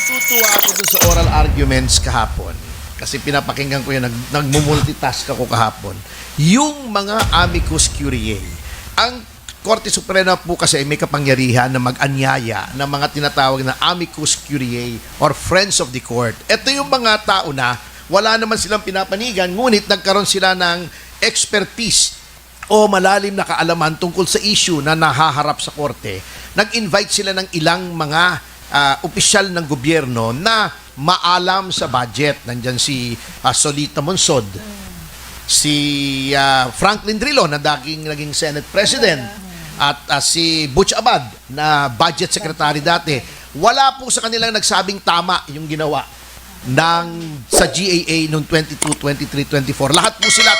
Natutuwa ako dun sa oral arguments kahapon. Kasi pinapakinggan ko yan, nagmumultitask ako kahapon. Yung mga amicus curiae. Ang Korte Suprema po kasi may kapangyarihan na mag-anyaya ng mga tinatawag na amicus curiae or friends of the court. Ito yung mga tao na wala naman silang pinapanigan, ngunit nagkaroon sila ng expertise o malalim na kaalaman tungkol sa issue na nahaharap sa korte. Nag-invite sila ng ilang mga opisyal ng gobyerno na maalam sa budget. Nandyan si Solita Monsod, si Franklin Drilon na naging Senate President, at si Butch Abad na budget secretary dati. Wala po sa kanilang nagsabing tama yung ginawa sa GAA noong 22, 23, 24. Lahat po sila,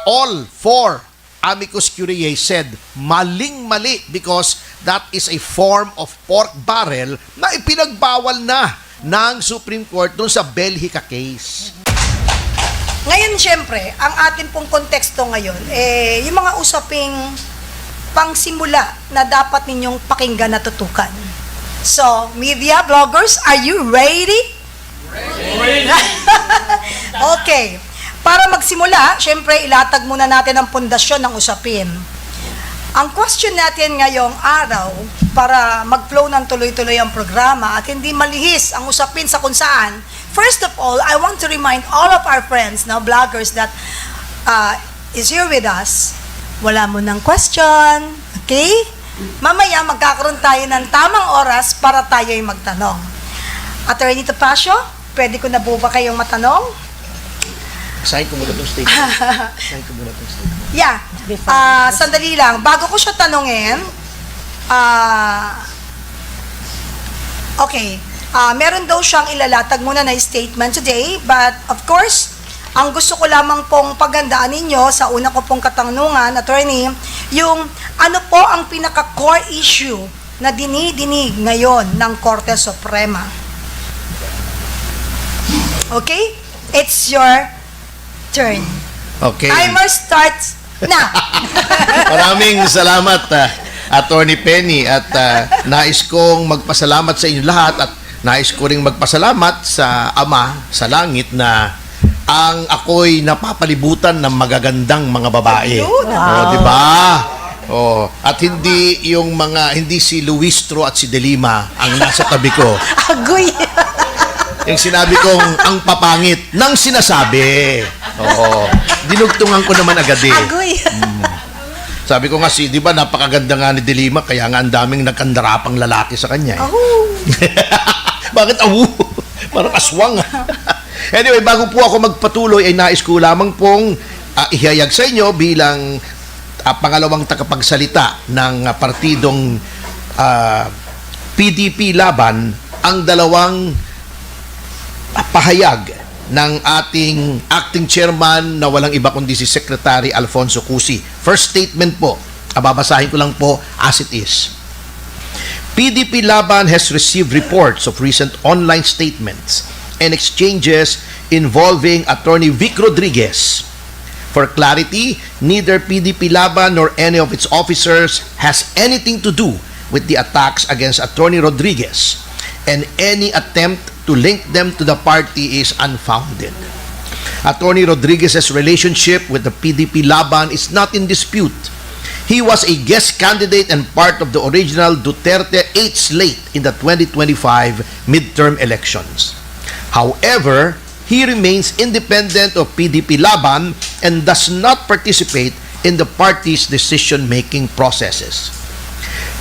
all four amicus curiae said maling-mali because that is a form of pork barrel na ipinagbawal na ng Supreme Court doon sa Belhica case. Ngayon, syempre, ang atin pong konteksto ngayon, yung mga usaping pangsimula na dapat ninyong pakinggan at tutukan. So, media, bloggers, are you ready? Ready! Okay. Para magsimula, syempre, ilatag muna natin ang pundasyon ng usapin. Ang question natin ngayong araw, para mag-flow ng tuloy-tuloy ang programa at hindi malihis ang usapin sa kung saan, first of all, I want to remind all of our friends, now bloggers, that is here with us. Wala mo ng question, okay? Mamaya magkakaroon tayo ng tamang oras para tayo'y magtanong. Attorney Topacio, pwede ko na po ba kayong matanong? Sign ko muna itong statement. Yeah. Sandali lang. Bago ko siya tanungin, okay. Meron daw siyang ilalatag muna na statement today, but of course, ang gusto ko lamang pong pagandaan ninyo sa una ko pong katanungan, attorney, yung ano po ang pinaka-core issue na dinidinig ngayon ng Korte Suprema. Okay? It's your turn. Okay. Timer starts now. Maraming salamat, Attorney Penny, at nais kong magpasalamat sa inyo lahat at nais ko ring magpasalamat sa Ama sa Langit na ang ako'y napapalibutan ng magagandang mga babae. Wow. Di ba? At hindi si Luistro at si Delima ang nasa tabi ko. Agoy. Yung sinabi kong ang papangit ng sinasabi. Dinugtungan ko naman agad eh. Agoy. Sabi ko nga di ba napakaganda nga ni Delima, kaya nga ang daming nagkandarapang lalaki sa kanya. Bakit awu? Parang aswang. Anyway, bago po ako magpatuloy ay nais ko lamang pong ihayag sa inyo bilang pangalawang tagapagsalita ng partidong PDP Laban ang dalawang pahayag ng ating acting chairman na walang iba kundi si Secretary Alfonso Cusi. First statement po, babasahin ko lang po as it is. PDP Laban has received reports of recent online statements and exchanges involving Attorney Vic Rodriguez. For clarity, neither PDP Laban nor any of its officers has anything to do with the attacks against Attorney Rodriguez, and any attempt to link them to the party is unfounded. Attorney Rodriguez's relationship with the PDP Laban is not in dispute. He was a guest candidate and part of the original Duterte 8 slate in the 2025 midterm elections. However, he remains independent of PDP Laban and does not participate in the party's decision-making processes.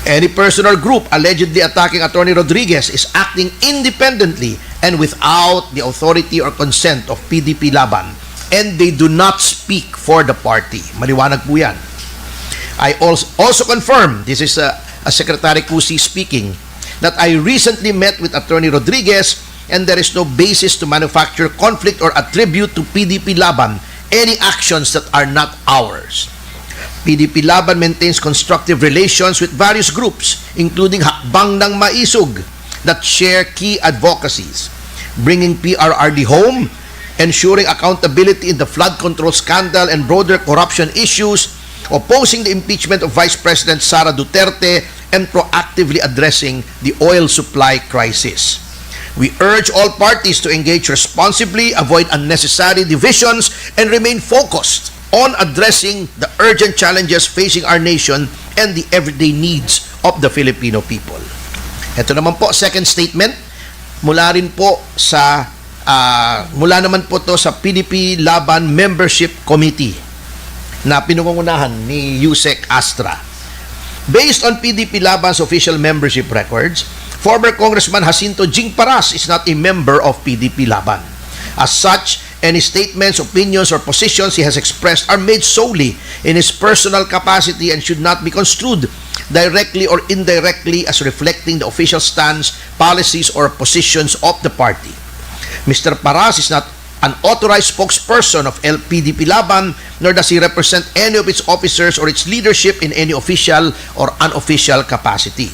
Any person or group allegedly attacking Attorney Rodriguez is acting independently and without the authority or consent of PDP Laban, and they do not speak for the party. Maliwanag po yan. I also confirm, this is Secretary Cusi speaking, that I recently met with Attorney Rodriguez and there is no basis to manufacture conflict or attribute to PDP Laban any actions that are not ours. PDP Laban maintains constructive relations with various groups, including Hakbang ng Maisog, that share key advocacies, bringing PRRD home, ensuring accountability in the flood control scandal and broader corruption issues, opposing the impeachment of Vice President Sara Duterte, and proactively addressing the oil supply crisis. We urge all parties to engage responsibly, avoid unnecessary divisions, and remain focused on addressing the urgent challenges facing our nation and the everyday needs of the Filipino people. Ito naman po, second statement, mula rin po sa mula naman po to sa PDP Laban Membership Committee na pinungunahan ni Yusek Astra. Based on PDP Laban's official membership records, former Congressman Jacinto Jing Paras is not a member of PDP Laban. As such, any statements, opinions, or positions he has expressed are made solely in his personal capacity and should not be construed directly or indirectly as reflecting the official stance, policies, or positions of the party. Mr. Paras is not an authorized spokesperson of LPDP Laban, nor does he represent any of its officers or its leadership in any official or unofficial capacity.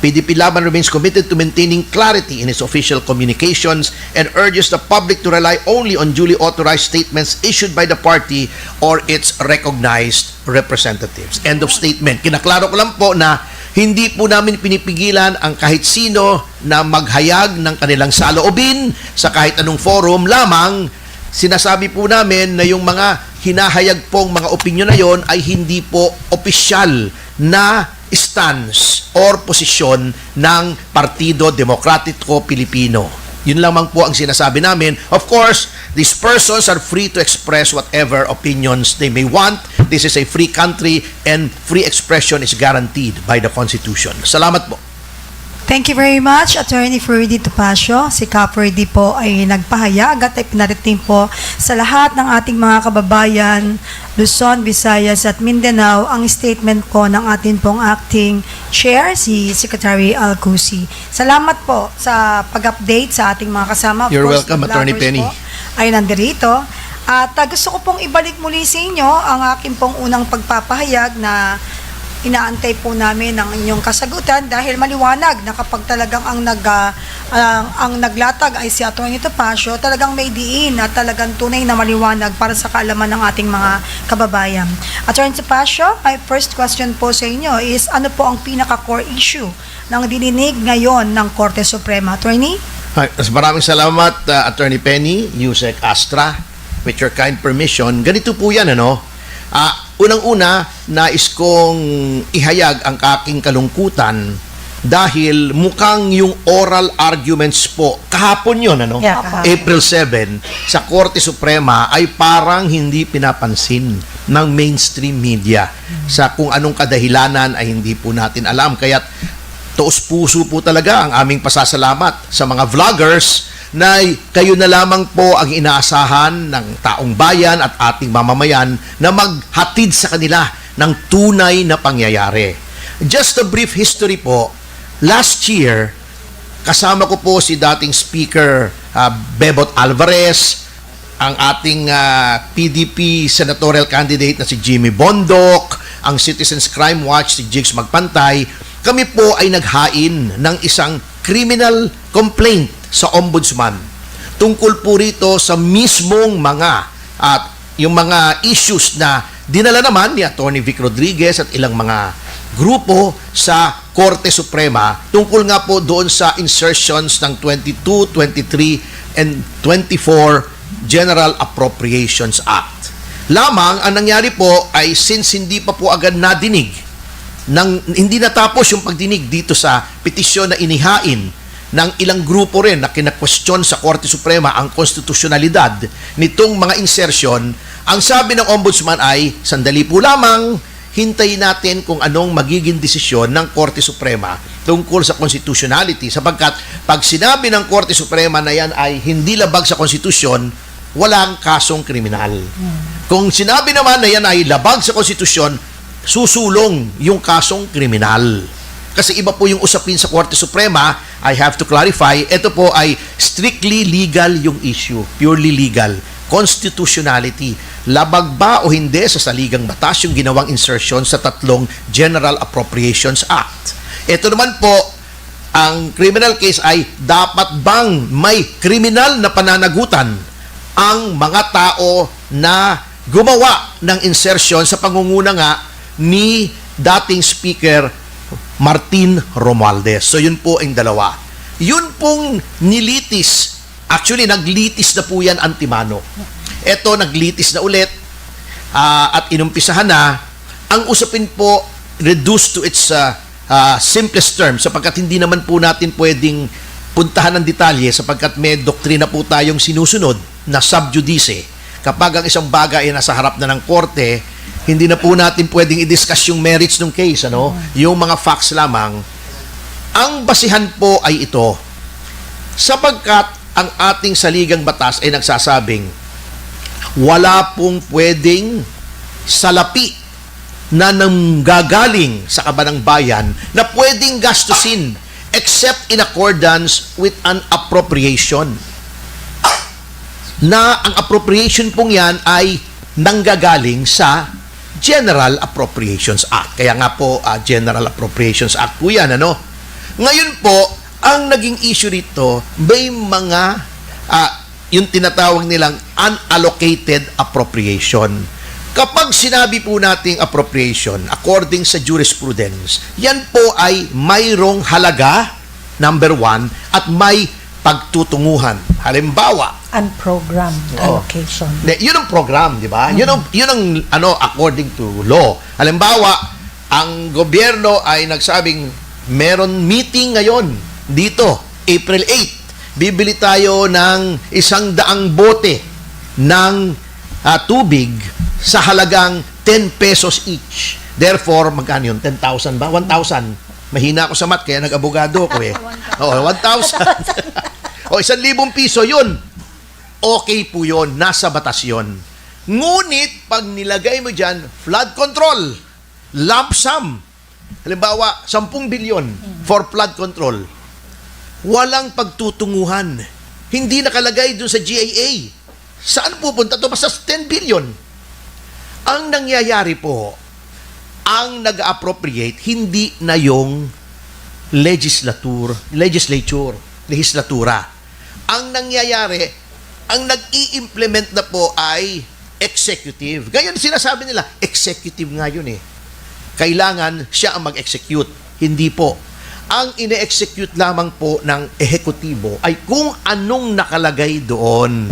PDP Laban remains committed to maintaining clarity in its official communications and urges the public to rely only on duly authorized statements issued by the party or its recognized representatives. End of statement. Kinaklaro ko lang po na hindi po namin pinipigilan ang kahit sino na maghayag ng kanilang saloobin sa kahit anong forum, lamang sinasabi po namin na yung mga hinahayag pong mga opinyon na yon ay hindi po opisyal na stance or posisyon ng Partido Demokratiko Pilipino. Yun lamang po ang sinasabi namin. Of course, these persons are free to express whatever opinions they may want. This is a free country and free expression is guaranteed by the Constitution. Salamat po. Thank you very much, Attorney Ferdy Topacio. Si Ka Ferdy po ay nagpahayag at ay pinarating po sa lahat ng ating mga kababayan, Luzon, Visayas at Mindanao, ang statement po ng ating pong acting chair, si Secretary Alcusi. Salamat po sa pag-update sa ating mga kasama. Of You're course, welcome, the Attorney vloggers Penny. po ay nandirito. At gusto ko pong ibalik muli sa inyo ang aking pong unang pagpapahayag na inaantay po namin ang inyong kasagutan dahil maliwanag na kapag talagang ang naglatag ay si Atty. Topacio, talagang may diin at talagang tunay na maliwanag para sa kaalaman ng ating mga kababayan. Atty. Topacio, my first question po sa inyo is ano po ang pinaka-core issue ng dininig ngayon ng Korte Suprema? Attorney? Maraming salamat, Attorney Penny, Yusek Astra. With your kind permission, ganito po yan, ano? Unang-una, nais kong ihayag ang aking kalungkutan dahil mukhang yung oral arguments po, kahapon yun, ano? Yeah, April 7, sa Korte Suprema ay parang hindi pinapansin ng mainstream media sa kung anong kadahilanan ay hindi po natin alam. Kaya't taos-puso po talaga ang aming pasasalamat sa mga vloggers na kayo na lamang po ang inaasahan ng taong bayan at ating mamamayan na maghatid sa kanila ng tunay na pangyayari. Just a brief history po, last year, kasama ko po si dating Speaker Bebot Alvarez, ang ating PDP senatorial candidate na si Jimmy Bondoc, ang Citizens Crime Watch si Jigs Magpantay. Kami po ay naghain ng isang criminal complaint sa ombudsman tungkol po rito sa mismong mga yung mga issues na dinala naman ni Atty. Vic Rodriguez at ilang mga grupo sa Korte Suprema tungkol nga po doon sa insertions ng 22, 23, and 24 General Appropriations Act. Lamang, ang nangyari po ay since hindi pa po agad nadinig, hindi natapos yung pagdinig dito sa petisyon na inihain ng ilang grupo rin na kina-question sa Korte Suprema ang konstitusyonalidad nitong mga insertion, ang sabi ng ombudsman ay, sandali po lamang, hintayin natin kung anong magiging desisyon ng Korte Suprema tungkol sa constitutionality, sapagkat pag sinabi ng Korte Suprema na yan ay hindi labag sa konstitusyon, walang kasong kriminal. Kung sinabi naman na yan ay labag sa konstitusyon, susulong yung kasong kriminal. Kasi iba po yung usapin sa Korte Suprema. I have to clarify, ito po ay strictly legal yung issue, purely legal. Constitutionality. Labag ba o hindi sa saligang batas yung ginawang insertion sa tatlong General Appropriations Act? Ito naman po, ang criminal case ay dapat bang may kriminal na pananagutan ang mga tao na gumawa ng insertion sa pangunguna nga ni dating Speaker Martin Romualdez. So yun po ang dalawa. Yun pong nilitis, actually naglitis na po yan antimano. Ito, naglitis na ulit at inumpisahan na. Ang usapin po, reduced to its simplest term, sapagkat hindi naman po natin pwedeng puntahan ng detalye sapagkat may doktrina po tayong sinusunod na sub judice. Kapag ang isang bagay ay nasa harap na ng korte, hindi na po natin pwedeng i-discuss yung merits ng case, ano? Yung mga facts lamang. Ang basihan po ay ito, sapagkat ang ating saligang batas ay nagsasabing wala pong pwedeng salapi na nanggagaling sa kaban ng bayan na pwedeng gastusin except in accordance with an appropriation. Na ang appropriation pong yan ay nanggagaling sa General Appropriations Act. Kaya nga po, General Appropriations Act po yan, ano? Ngayon po, ang naging issue rito, may mga, yung tinatawag nilang unallocated appropriation. Kapag sinabi po nating appropriation, according sa jurisprudence, yan po ay mayroong halaga, number 1, at may pagtutunguhan. Halimbawa, Unprogrammed allocation. yun ang program, di ba? Yun ang according to law. Halimbawa, ang gobyerno ay nagsabing meron meeting ngayon dito, April 8. Bibili tayo ng 100 bote ng tubig sa halagang 10 pesos each. Therefore, magkano yun? 10,000 ba? 1,000. Mahina ako sa math, kaya nag-abogado ko eh. Oo, 1,000. O, 1,000 piso, yun. Okay po yun. Nasa batas yun. Ngunit, pag nilagay mo dyan, flood control, lump sum, halimbawa, 10 bilyon for flood control, walang pagtutunguhan. Hindi nakalagay dun sa GAA. Saan pupunta to? Basta 10 billion. Ang nangyayari po, ang nag-appropriate, hindi na yung legislatura. Ang nangyayari, ang nag-i-implement na po ay executive. Ngayon, sinasabi nila, executive nga yun eh. Kailangan siya ang mag-execute. Hindi po. Ang ine-execute lamang po ng ehekutibo ay kung anong nakalagay doon.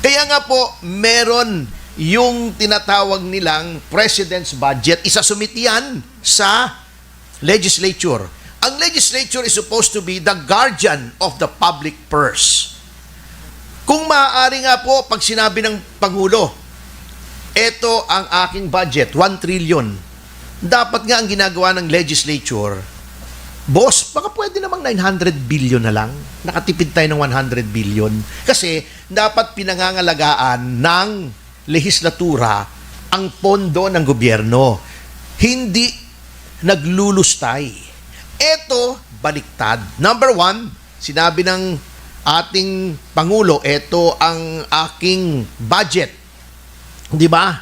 Kaya nga po, meron yung tinatawag nilang President's Budget. Isasumiti yan sa legislature. Ang legislature is supposed to be the guardian of the public purse. Kung maaari nga po, pag sinabi ng Pangulo, ito ang aking budget, 1 trillion. Dapat nga ang ginagawa ng legislature, boss, baka pwede namang 900 billion na lang. Nakatipid tayo ng 100 billion. Kasi dapat pinangangalagaan ng legislatura ang pondo ng gobyerno. Hindi naglulustay. Ito, baliktad. Number 1, sinabi ng ating Pangulo, ito ang aking budget. Di ba?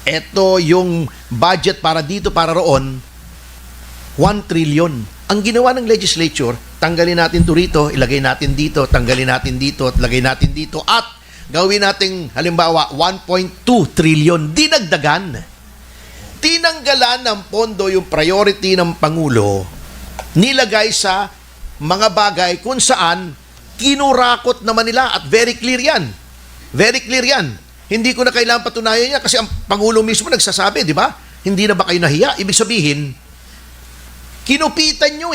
Ito yung budget para dito, para roon, 1 trillion. Ang ginawa ng legislature, tanggalin natin to rito, ilagay natin dito, tanggalin natin dito, at lagay natin dito, at gawin natin, halimbawa, 1.2 trillion. Dinagdagan. Tinanggalan ng pondo yung priority ng Pangulo, nilagay sa mga bagay kung saan kinurakot naman nila, at very clear yan. Very clear yan. Hindi ko na kailangan patunayan yan kasi ang Pangulo mismo nagsasabi, di ba? Hindi na ba kayo nahiya? Ibig sabihin, kinupitan nyo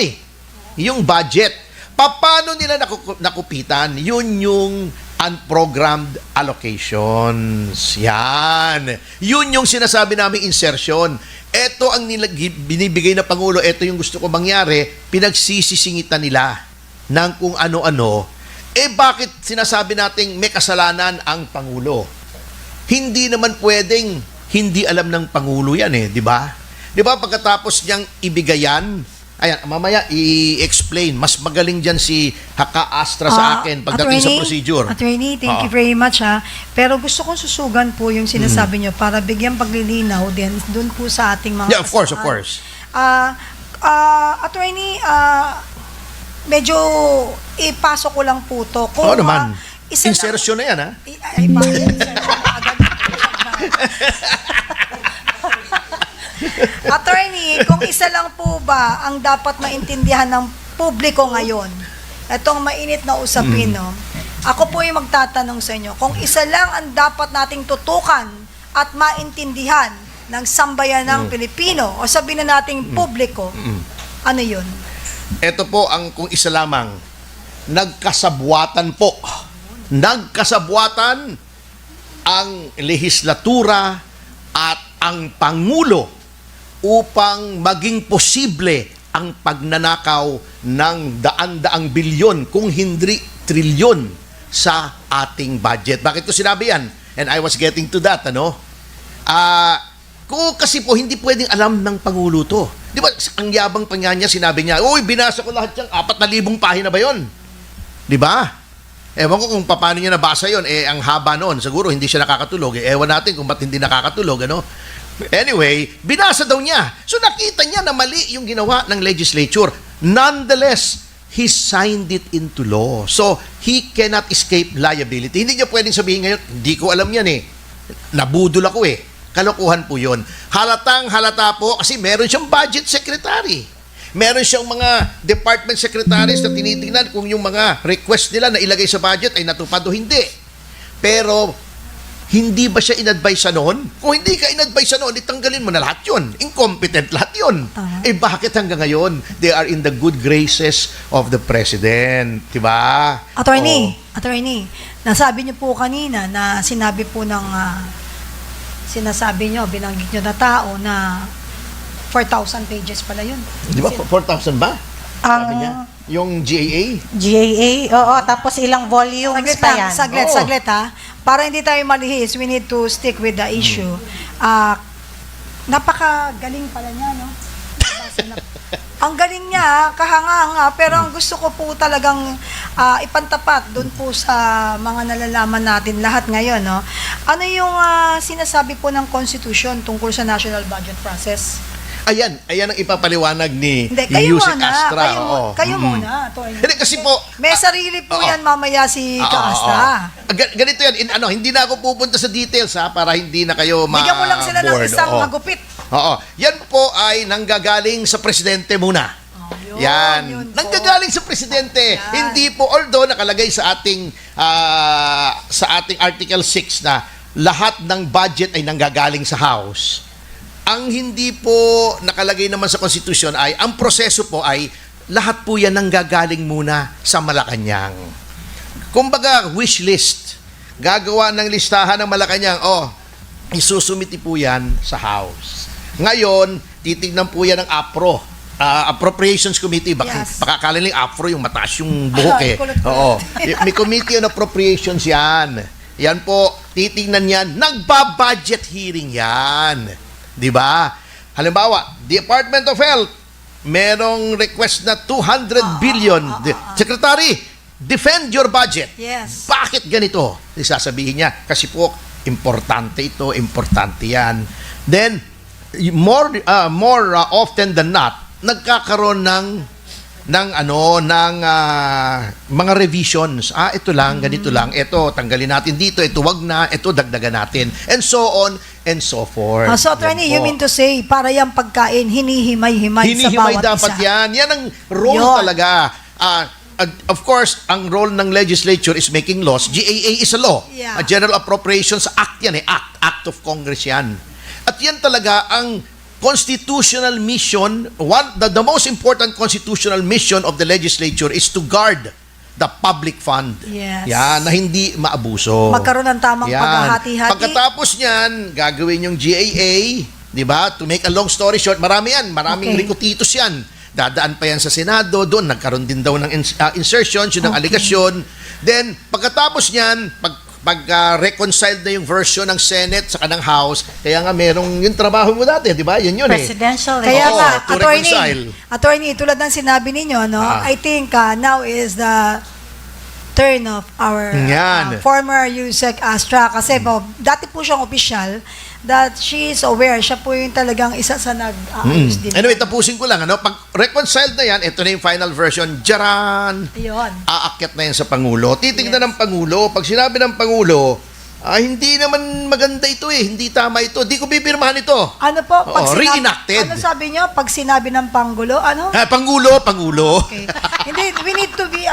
yung budget. Paano nila nakupitan? Yun yung unprogrammed allocations. Yan. Yun yung sinasabi namin insertion. Ito ang binibigay na Pangulo, ito yung gusto ko mangyari, pinagsisisingitan nila ng kung ano-ano. Bakit sinasabi nating may kasalanan ang Pangulo? Hindi naman pwedeng hindi alam ng Pangulo yan di ba? Di ba pagkatapos niyang ibigayan, ayan, mamaya i-explain. Mas magaling dyan si Haka Astra sa akin pagdating sa procedure. Attorney, thank you very much Pero gusto kong susugan po yung sinasabi nyo para bigyan paglilinaw din dun po sa ating mga Yeah, of course. Attorney, medyo ipasok ko lang po to. Oo naman. Isa Insertion na yan, ha? Ay, Attorney, kung isa lang po ba ang dapat maintindihan ng publiko ngayon, itong mainit na usapin, no? Ako po yung magtatanong sa inyo, kung isa lang ang dapat nating tutukan at maintindihan ng sambayan ng Pilipino, o sabihin na nating publiko, ano yun? Ito po ang kung isa lamang, nagkasabwatan po. Nagkasabwatan ang lehislatura at ang Pangulo upang maging posible ang pagnanakaw ng daan-daang bilyon kung hindi trilyon sa ating budget. Bakit ko sinabi yan? And I was getting to that, ano? Kung kasi po, hindi pwedeng alam ng Pangulo to. Di ba, ang yabang pa nga niya, sinabi niya, uy, binasa ko lahat yung 4,000 pahina ba yun? Di ba? Ewan ko kung paano niya nabasa yon. Ang haba noon, siguro hindi siya nakakatulog. Ewan natin kung ba't hindi nakakatulog, ano? Anyway, binasa daw niya. So nakita niya na mali yung ginawa ng legislature. Nonetheless, he signed it into law. So, he cannot escape liability. Hindi niya pwedeng sabihin ngayon, hindi ko alam yan eh. Nabudol ako eh. Kalokohan po yun. Halatang halata po kasi meron siyang budget secretary. Meron siyang mga department secretaries na tinitingnan kung yung mga request nila na ilagay sa budget ay natupad o hindi. Pero, hindi ba siya in-advise noon? Kung hindi ka in-advise noon, itanggalin mo na lahat yun. Incompetent lahat yun. Eh bakit hanggang ngayon, they are in the good graces of the President? Diba? Attorney, nasabi niyo po kanina na sinabi po ng sinasabi niyo, binanggit niyo na tao na 4,000 pages pala yun. Di ba? 4,000 ba? Sabi niya. Yung GAA? GAA, oo, tapos ilang volumes pa yan. Saglit ha. Para hindi tayo malihis, we need to stick with the issue. Napakagaling pala niya, no? Ang galing niya, kahanga-hanga, pero ang gusto ko po talagang ipantapat doon po sa mga nalalaman natin lahat ngayon, no? Ano yung sinasabi po ng Constitution tungkol sa national budget process? Ayan ang ipapaliwanag ni Hindi, kayo Yusek muna. Astra. Kayo muna, Atty. Hindi kasi po, May sarili po yan mamaya si Kaasta. Ganito yan, hindi na ako pupunta sa details para hindi na kayo Bigyan mo lang sila ng ma-bored. isang Oo. magupit. Oo. Yan po ay nanggagaling sa presidente muna. Yun Yan. po. Nanggagaling sa presidente. Yan. Hindi po, although nakalagay sa ating Article 6 na lahat ng budget ay nanggagaling sa House. Ang hindi po nakalagay naman sa Constitution ay, ang proseso po ay, lahat po yan nanggagaling muna sa Malacanang. Kumbaga, wish list. Gagawa ng listahan ng Malacanang. Isusumiti po yan sa House. Ngayon, titignan po yan ng APRO. Appropriations Committee. Baka akala nila APRO yung mataas yung buhok eh. Oo. May Committee on Appropriations yan. Yan po, titignan yan. Nagba-budget hearing yan. Diba? Halimbawa, Department of Health, merong request na 200 billion. Secretary, defend your budget. Yes. Bakit ganito? Sasabihin niya, kasi po, importante ito, importante yan. Then, more often than not, nagkakaroon ng mga revisions. Ito lang, ganito lang. Ito, tanggalin natin dito. Ito, wag na. Ito, dagdagan natin. And so on and so forth. So, Attorney, you mean to say, para yung pagkain, hinihimay-himay sa Hinihimay bawat dapat isa? yan. Yan ang role Yun. talaga. Of course, ang role ng legislature is making laws. GAA is a law. Yeah. A General Appropriations Act yan eh. Act of Congress yan. At yan talaga ang constitutional mission, the most important constitutional mission of the legislature is to guard the public fund. Yes. Yan, na hindi maabuso. Magkaroon ng tamang paghahati-hati. Pagkatapos niyan, gagawin yung GAA, di ba? To make a long story short, marami yan. Maraming rikotitos yan. Dadaan pa yan sa Senado, doon nagkaroon din daw ng insertions, yun ang aligasyon. Then, pagkatapos niyan, pag-reconciled na yung version ng Senate sa kanang House, kaya nga merong yung trabaho mo dati, di ba? Yun Presidential Kaya Oo, nga, to reconcile. attorney, tulad ng sinabi ninyo, no, I think now is the turn of our former Yusek Astra kasi po, dati po siyang official that she is aware, siya po yung talagang isa sa nag-aayos din. Anyway, tapusin ko lang. Pag reconciled na yan, ito na yung final version. Jaran! Ayun. Aakyat na yan sa Pangulo. Titignan ng Pangulo. Pag sinabi ng Pangulo, hindi naman maganda ito hindi tama ito, di ko pipirmahan ito. Ano po? Reenacted. Ano sabi niyo? Pag sinabi ng Pangulo, ano? Pangulo. Okay. Hindi, we need to be,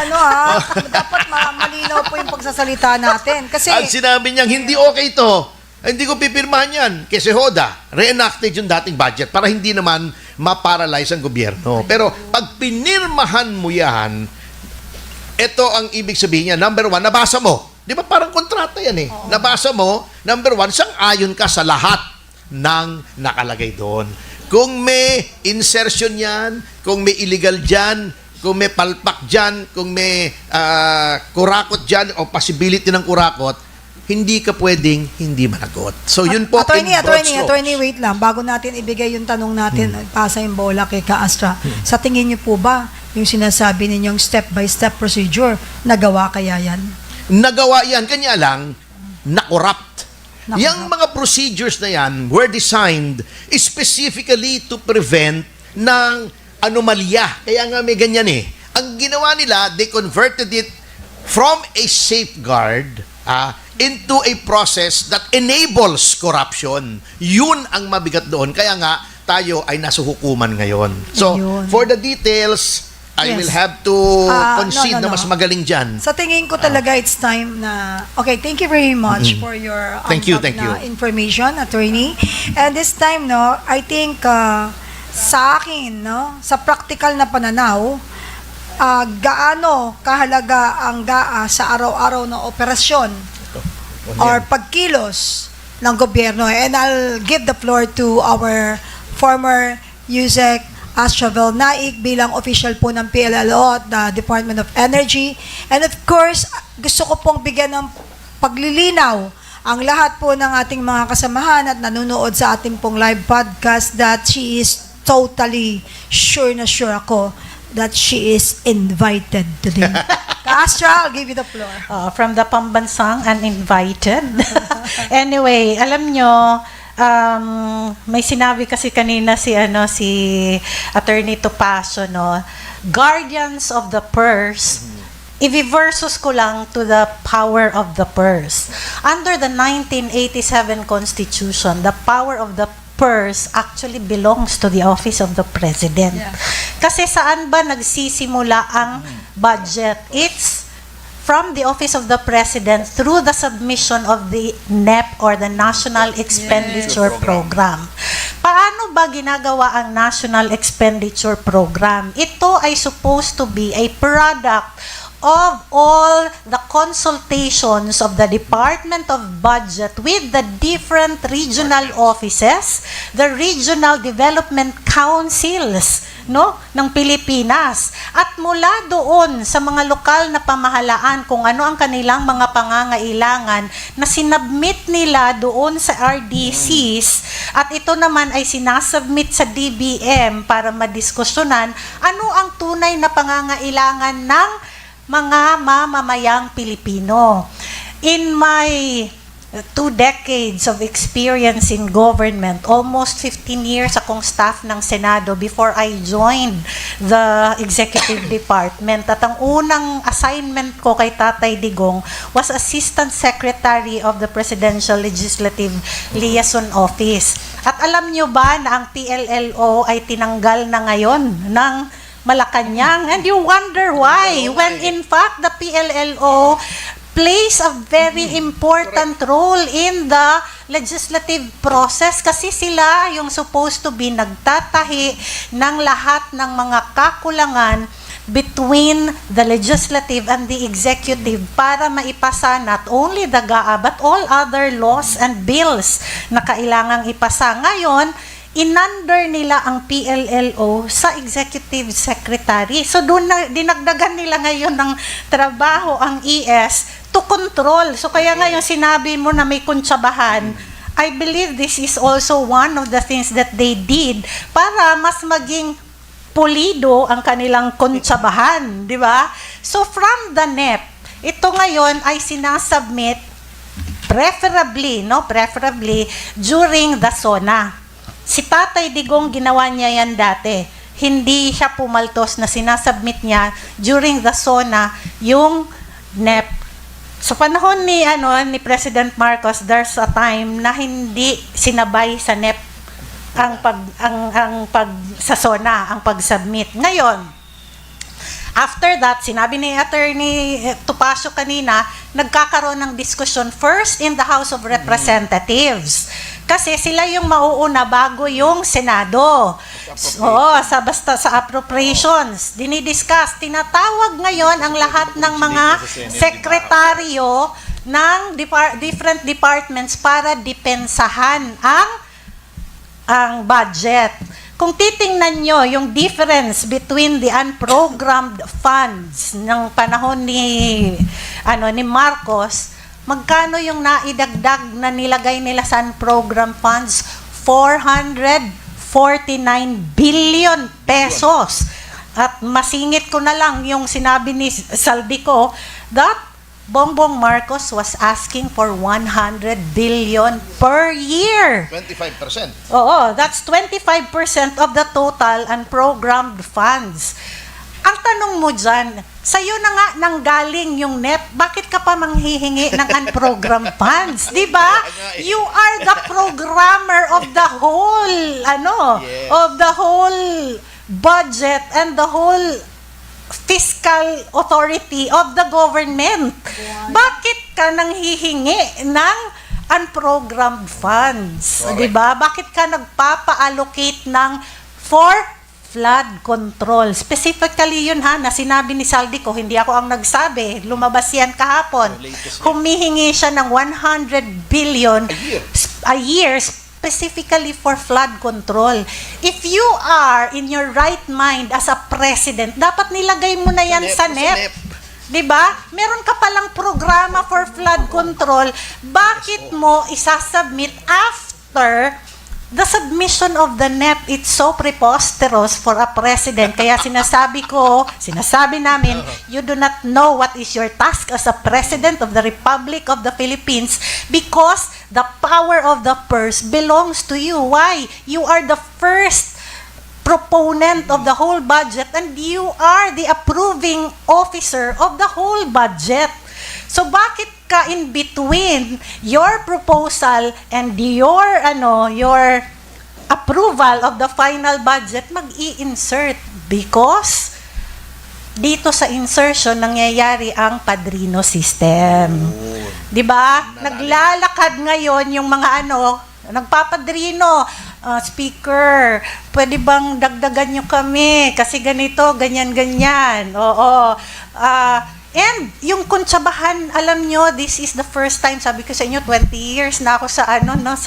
dapat malinaw po yung pagsasalita natin. Kasi, At sinabi niyang, hindi okay ito. Hindi ko pipirmahan yan. Kasi Hoda, reenacted yung dating budget para hindi naman ma-paralyze ang gobyerno. Pero pag pinirmahan mo yan, ito ang ibig sabihin niya. Number one, nabasa mo. Di ba parang kontrata yan Nabasa mo, number one, sang-ayon ka sa lahat ng nakalagay doon. Kung may insertion yan, kung may illegal dyan, kung may palpak dyan, kung may kurakot dyan o possibility ng kurakot, hindi ka pwedeng hindi managot. So, yun po Attorney, in broad strokes. wait lang. Bago natin ibigay yung tanong natin, pasa yung bola kay Ka-Astra. Sa tingin niyo po ba, yung sinasabi ninyong step-by-step procedure, nagawa kaya yan? Nagawa yan, kanya lang, na-corrupt. Yang mga procedures na yan were designed specifically to prevent ng anomalya. Kaya nga may ganyan Ang ginawa nila, they converted it from a safeguard into a process that enables corruption. Yun ang mabigat doon. Kaya nga, tayo ay nasa hukuman ngayon. So, Ayun. for the details, I Yes. will have to concede na mas magaling dyan. Sa tingin ko talaga it's time na... Okay, thank you very much for your Thank you. information, attorney. And this time, I think sa akin, sa practical na pananaw, gaano kahalaga ang GAA sa araw-araw na operasyon or pagkilos ng gobyerno. And I'll give the floor to our former USEC Astravel Naik bilang official po ng PLLO at the Department of Energy. And of course, gusto ko pong bigyan ng paglilinaw ang lahat po ng ating mga kasamahan at nanonood sa ating pong live podcast that she is totally sure ako that she is invited today. Astra, I'll give you the floor. From the Pambansang uninvited. Anyway, alam nyo, may sinabi kasi kanina si Attorney Topacio, guardians of the purse. I-versus ko lang to the power of the purse. Under the 1987 Constitution, the power of the purse actually belongs to the office of the President. Yeah. Kasi saan ba nagsisimula ang budget? It's from the office of the President through the submission of the NEP or the National Expenditure Program. Paano ba ginagawa ang National Expenditure Program? Ito ay supposed to be a product of all the consultations of the Department of Budget with the different regional offices, the regional development councils, ng Pilipinas. At mula doon sa mga lokal na pamahalaan kung ano ang kanilang mga pangangailangan na sinubmit nila doon sa RDCs at ito naman ay sinasubmit sa DBM para madiskusyonan ano ang tunay na pangangailangan ng mga mamamayang Pilipino. In my 2 decades of experience in government, almost 15 years akong staff ng Senado before I joined the executive department. At ang unang assignment ko kay Tatay Digong was Assistant Secretary of the Presidential Legislative Liaison Office. At alam nyo ba na ang PLLO ay tinanggal na ngayon ng Malacanang? And you wonder why, when in fact the PLLO plays a very important role in the legislative process kasi sila yung supposed to be nagtatahi ng lahat ng mga kakulangan between the legislative and the executive para maipasa not only the GAA but all other laws and bills na kailangang ipasa. Ngayon, inander nila ang PLLO sa executive secretary. So doon na dinagdagan nila ngayon ng trabaho ang ES to control. So kaya nga yung sinabi mo na may kuntsabahan, I believe this is also one of the things that they did para mas maging pulido ang kanilang kuntsabahan, di ba? So from the NEP, ito ngayon ay sinasubmit preferably during the SONA. Si Tatay Digong ginawa niya yan dati. Hindi siya pumaltos na sinasubmit niya during the SONA yung NEP Sa panahon ni President Marcos, there's a time na hindi sinabay sa NEP ang pag sa SONA, ang pag-submit. Ngayon, after that, sinabi ni Attorney Topacio kanina, nagkakaroon ng discussion first in the House of Representatives. Kasi sila yung mauuna bago yung Senado. Oo, basta sa appropriations. Dinidiscuss. Tinatawag ngayon ang lahat ng mga sekretaryo ng different departments para depensahan ang budget. Kung titingnan nyo yung difference between the unprogrammed funds ng panahon ni Marcos, magkano yung naidagdag na nilagay nila sa unprogrammed funds? 449 billion pesos. At masingit ko na lang yung sinabi ni Saldico that Bongbong Marcos was asking for 100 billion per year. 25%. Oo, that's 25% of the total unprogrammed funds. Ang tanong mo dyan, sa'yo na nga nanggaling yung NEP, bakit ka pa manghihingi ng unprogrammed funds? Di ba? You are the programmer of the whole, of the whole budget and the whole fiscal authority of the government. Bakit ka nanghihingi ng unprogrammed funds? Di ba? Bakit ka nagpapa-allocate for flood control? Specifically yun na sinabi ni Saldico, hindi ako ang nagsabi, lumabas yan kahapon. Humihingi siya ng 100 billion a year specifically for flood control. If you are in your right mind as a president, dapat nilagay mo na yan sa NEP. Diba? Meron ka palang programa for flood control. Bakit mo isasubmit after the submission of the NEP? It's so preposterous for a president. Kaya sinasabi namin, you do not know what is your task as a president of the Republic of the Philippines because the power of the purse belongs to you. Why? You are the first proponent of the whole budget and you are the approving officer of the whole budget. So bakit ka in between your proposal and your approval of the final budget mag-i-insert? Because dito sa insertion nangyayari ang padrino system. 'Di ba? Naglalakad ngayon yung mga nagpapadrino, speaker, pwede bang dagdagan nyo kami kasi ganito, ganyan. Oo. And yung kuntsabahan, alam nyo, this is the first time, sabi ko sa inyo, 20 years na ako sa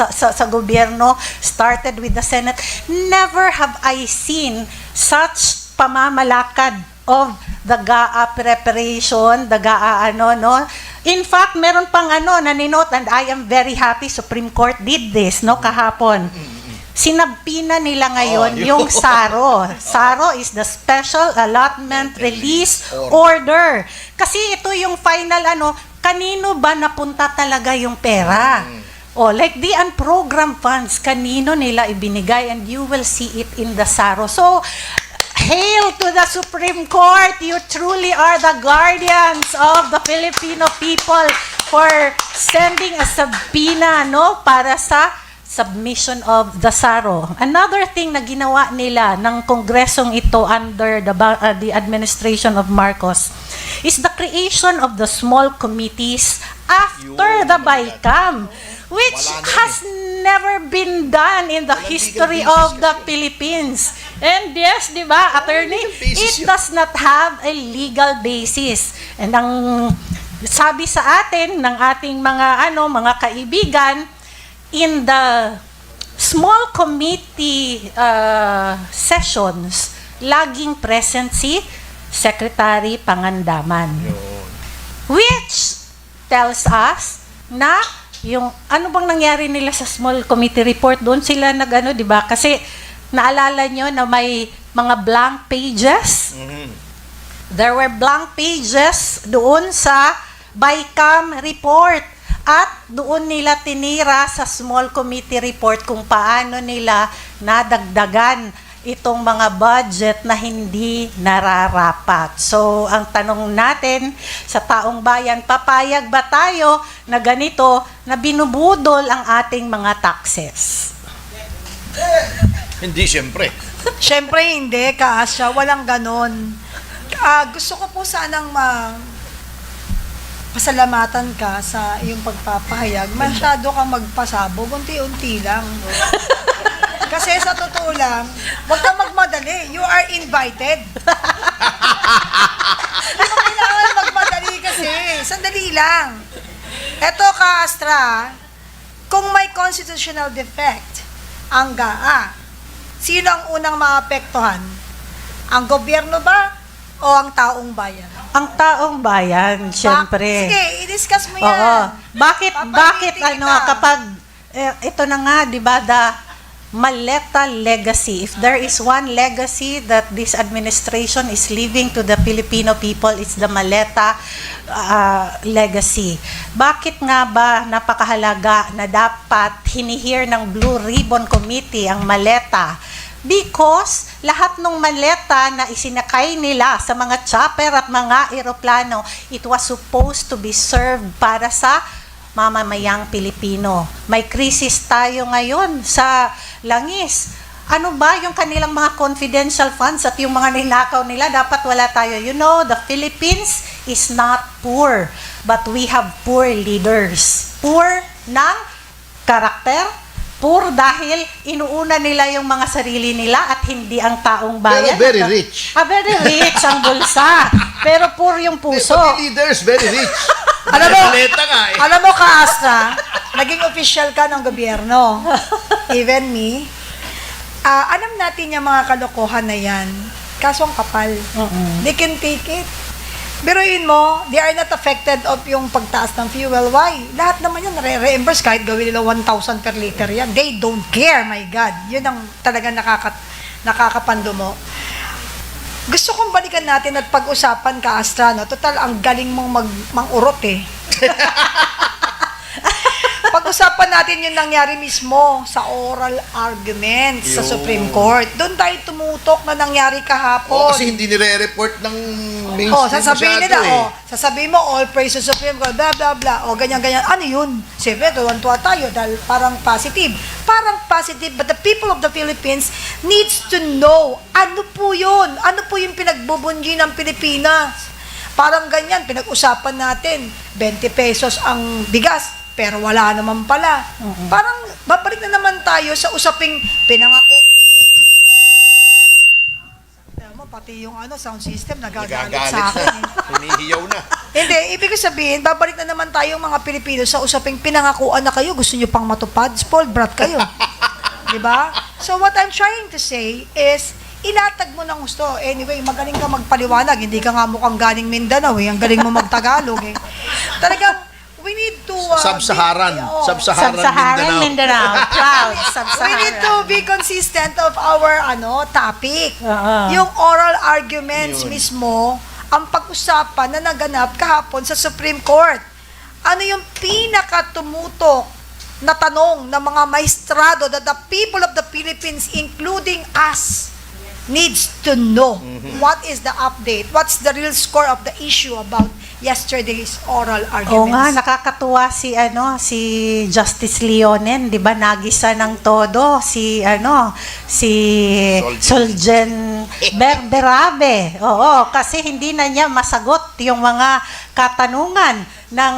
sa gobyerno, started with the Senate. Never have I seen such pamamalakad of the GAA preparation, the GAA In fact, meron pang naninote, and I am very happy Supreme Court did this, kahapon. Sinabpina nila ngayon yung SARO. SARO is the Special Allotment Release Order. Kasi ito yung final kanino ba napunta talaga yung pera? Like the unprogrammed funds, kanino nila ibinigay, and you will see it in the SARO. So, hail to the Supreme Court! You truly are the guardians of the Filipino people for sending a subpoena, para sa submission of the SARO. Another thing na ginawa nila ng kongresong ito under the administration of Marcos is the creation of the small committees after the BICAM, which has never been done in the history of the Philippines. And yes, di ba, attorney, it does not have a legal basis. And ang sabi sa atin ng ating mga kaibigan, in the small committee sessions, laging present si Secretary Pangandaman. Which tells us na yung ano bang nangyari nila sa small committee report, doon sila di ba? Kasi naalala nyo na may mga blank pages. There were blank pages doon sa BICAM report. At doon nila tinira sa small committee report kung paano nila nadagdagan itong mga budget na hindi nararapat. So, ang tanong natin sa taong bayan, papayag ba tayo na ganito na binubudol ang ating mga taxes? Hindi, siyempre. Siyempre hindi, Kaasya. Walang ganon. Gusto ko po sanang pasalamatan ka sa iyong pagpapahayag. Masyado kang magpasabog, unti-unti lang. Kasi sa totoo lang, huwag kang magmadali. You are invited. Hindi mo kailangan magmadali kasi. Sandali lang. Eto, Astra, kung may constitutional defect ang GAA, sino ang unang maapektuhan? Ang gobyerno ba o ang taong bayan? Ang taong bayan, syempre. Sige, i-discuss mo yan. Oo. Bakit Papalitin kita. kapag ito na nga, 'di ba, the Maleta legacy. If there is one legacy that this administration is leaving to the Filipino people, it's the Maleta legacy. Bakit nga ba napakahalaga na dapat hinihir ng Blue Ribbon Committee ang Maleta? Because lahat ng maleta na isinakay nila sa mga chopper at mga eroplano, it was supposed to be served para sa mamamayang Pilipino. May krisis tayo ngayon sa langis. Ano ba yung kanilang mga confidential funds at yung mga ninakaw nila? Dapat wala tayo. You know, the Philippines is not poor, but we have poor leaders. Poor ng karakter, poor dahil inuuna nila yung mga sarili nila at hindi ang taong bayan. Pero very rich. Very rich ang bulsa. Pero poor yung puso. Pati leaders, very rich. Alam mo, Maleta nga eh. alam mo, Kaastra, naging official ka ng gobyerno. Even me. Alam natin yung mga kalokohan na yan. Kaso ang kapal. They can take it. Biruin mo, they are not affected of yung pagtaas ng fuel. Why? Lahat naman yun, re-reimburse kahit gawin nila 1,000 per liter yan. They don't care, my God. Yun ang talaga nakakapando mo. Gusto kong balikan natin at pag-usapan ka, Astra, no? Total, ang galing mong mang-urot eh. Pag-usapan natin yung nangyari mismo sa oral arguments sa Yun. Supreme Court. Doon tayo tumutok na nangyari kahapon. Kasi hindi nire-report ng mainstream Sasabihin masyado nila, sasabihin mo, all praise to Supreme Court, blah, blah, blah, ganyan-ganyan. Ano yun? Siyempre, tuwan-tuwa tayo dahil parang positive. Parang positive, but the people of the Philippines needs to know, ano po yun? Ano po yung pinagbubunyi ng Pilipinas? Parang ganyan, pinag-usapan natin, 20 pesos ang bigas, pero wala naman pala. Parang, babalik na naman tayo sa usaping pinangako. Pati yung sound system nagagalit sa akin. Hinihiyaw na. Hindi, ibig ko sabihin, babalik na naman tayong mga Pilipino sa usaping pinangakuan na kayo, gusto nyo pang matupad, spoiled brat kayo. Diba? So what I'm trying to say is, ilatag mo ng gusto. Anyway, magaling ka magpaliwanag, hindi ka nga mukhang galing Mindanao ang galing mo magtagalog Talagang, we need to... Sub-Saharan Mindanao. Proud. Sub-Saharan. We need to be consistent of our topic. Oo. Yung oral arguments Yun. mismo, ang pag-usapan na naganap kahapon sa Supreme Court. Ano yung pinakatumutok na tanong ng mga maestrado that the people of the Philippines, including us, needs to know what is the update, what's the real score of the issue about yesterday's oral arguments. Oo nga, nakakatuwa si Justice Leonen, 'di ba? Nagisa ng todo si Solgen Berabe. Oo, kasi hindi na niya masagot yung mga katanungan ng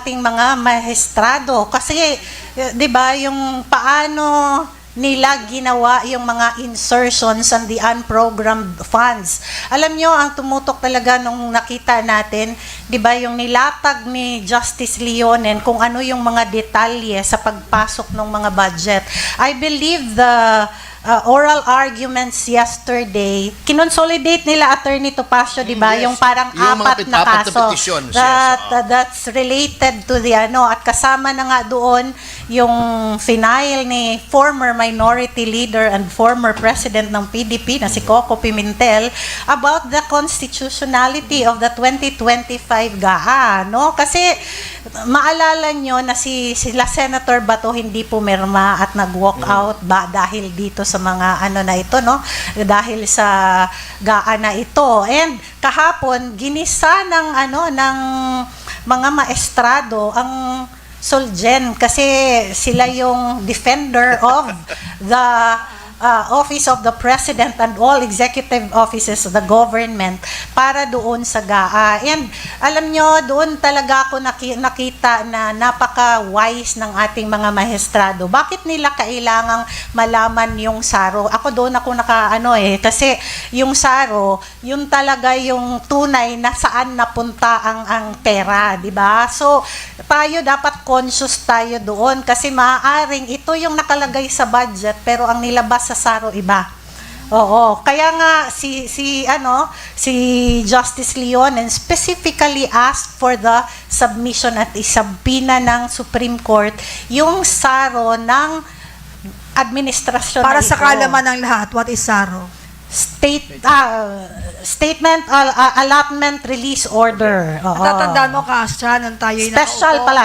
ating mga maestrado kasi 'di ba yung paano nila ginawa yung mga insertions on the unprogrammed funds. Alam nyo, ang tumutok talaga nung nakita natin, di ba, yung nilatag ni Justice Leonen kung ano yung mga detalye sa pagpasok ng mga budget. I believe the oral arguments yesterday, kinonsolidate nila Attorney Topacio, di ba? Yes. Yung parang Yung mga apat na apat na kaso. petitions, That's related to the at kasama na nga doon yung final ni former minority leader and former president ng PDP na si Coco Pimentel about the constitutionality of the 2025 GAA, no? Kasi maalala nyo na sila Senator Bato hindi pumirma at nag-walk out ba dahil dito sa mga ano na ito, no? Dahil sa GAA na ito. And kahapon, ginisa ng mga maestrado ang Solgen kasi sila yung defender of the Office of the President and all executive offices of the government para doon sa GAA. And alam nyo, doon talaga ako nakita na napaka-wise ng ating mga maestrado. Bakit nila kailangang malaman yung SARO? Ako doon ako kasi yung SARO, yun talaga yung tunay na saan napunta ang pera, di ba? So, tayo dapat conscious tayo doon kasi maaaring ito yung nakalagay sa budget pero ang nilabas sa SARO iba. Oo, kaya nga si Justice Leon and specifically asked for the submission at isabina ng Supreme Court yung SARO ng administrasyon Para na sa ito. kalaman ng lahat, what is SARO? Statement allotment release order. Oo. Natatandaan mo, Kasha, nung tayo'y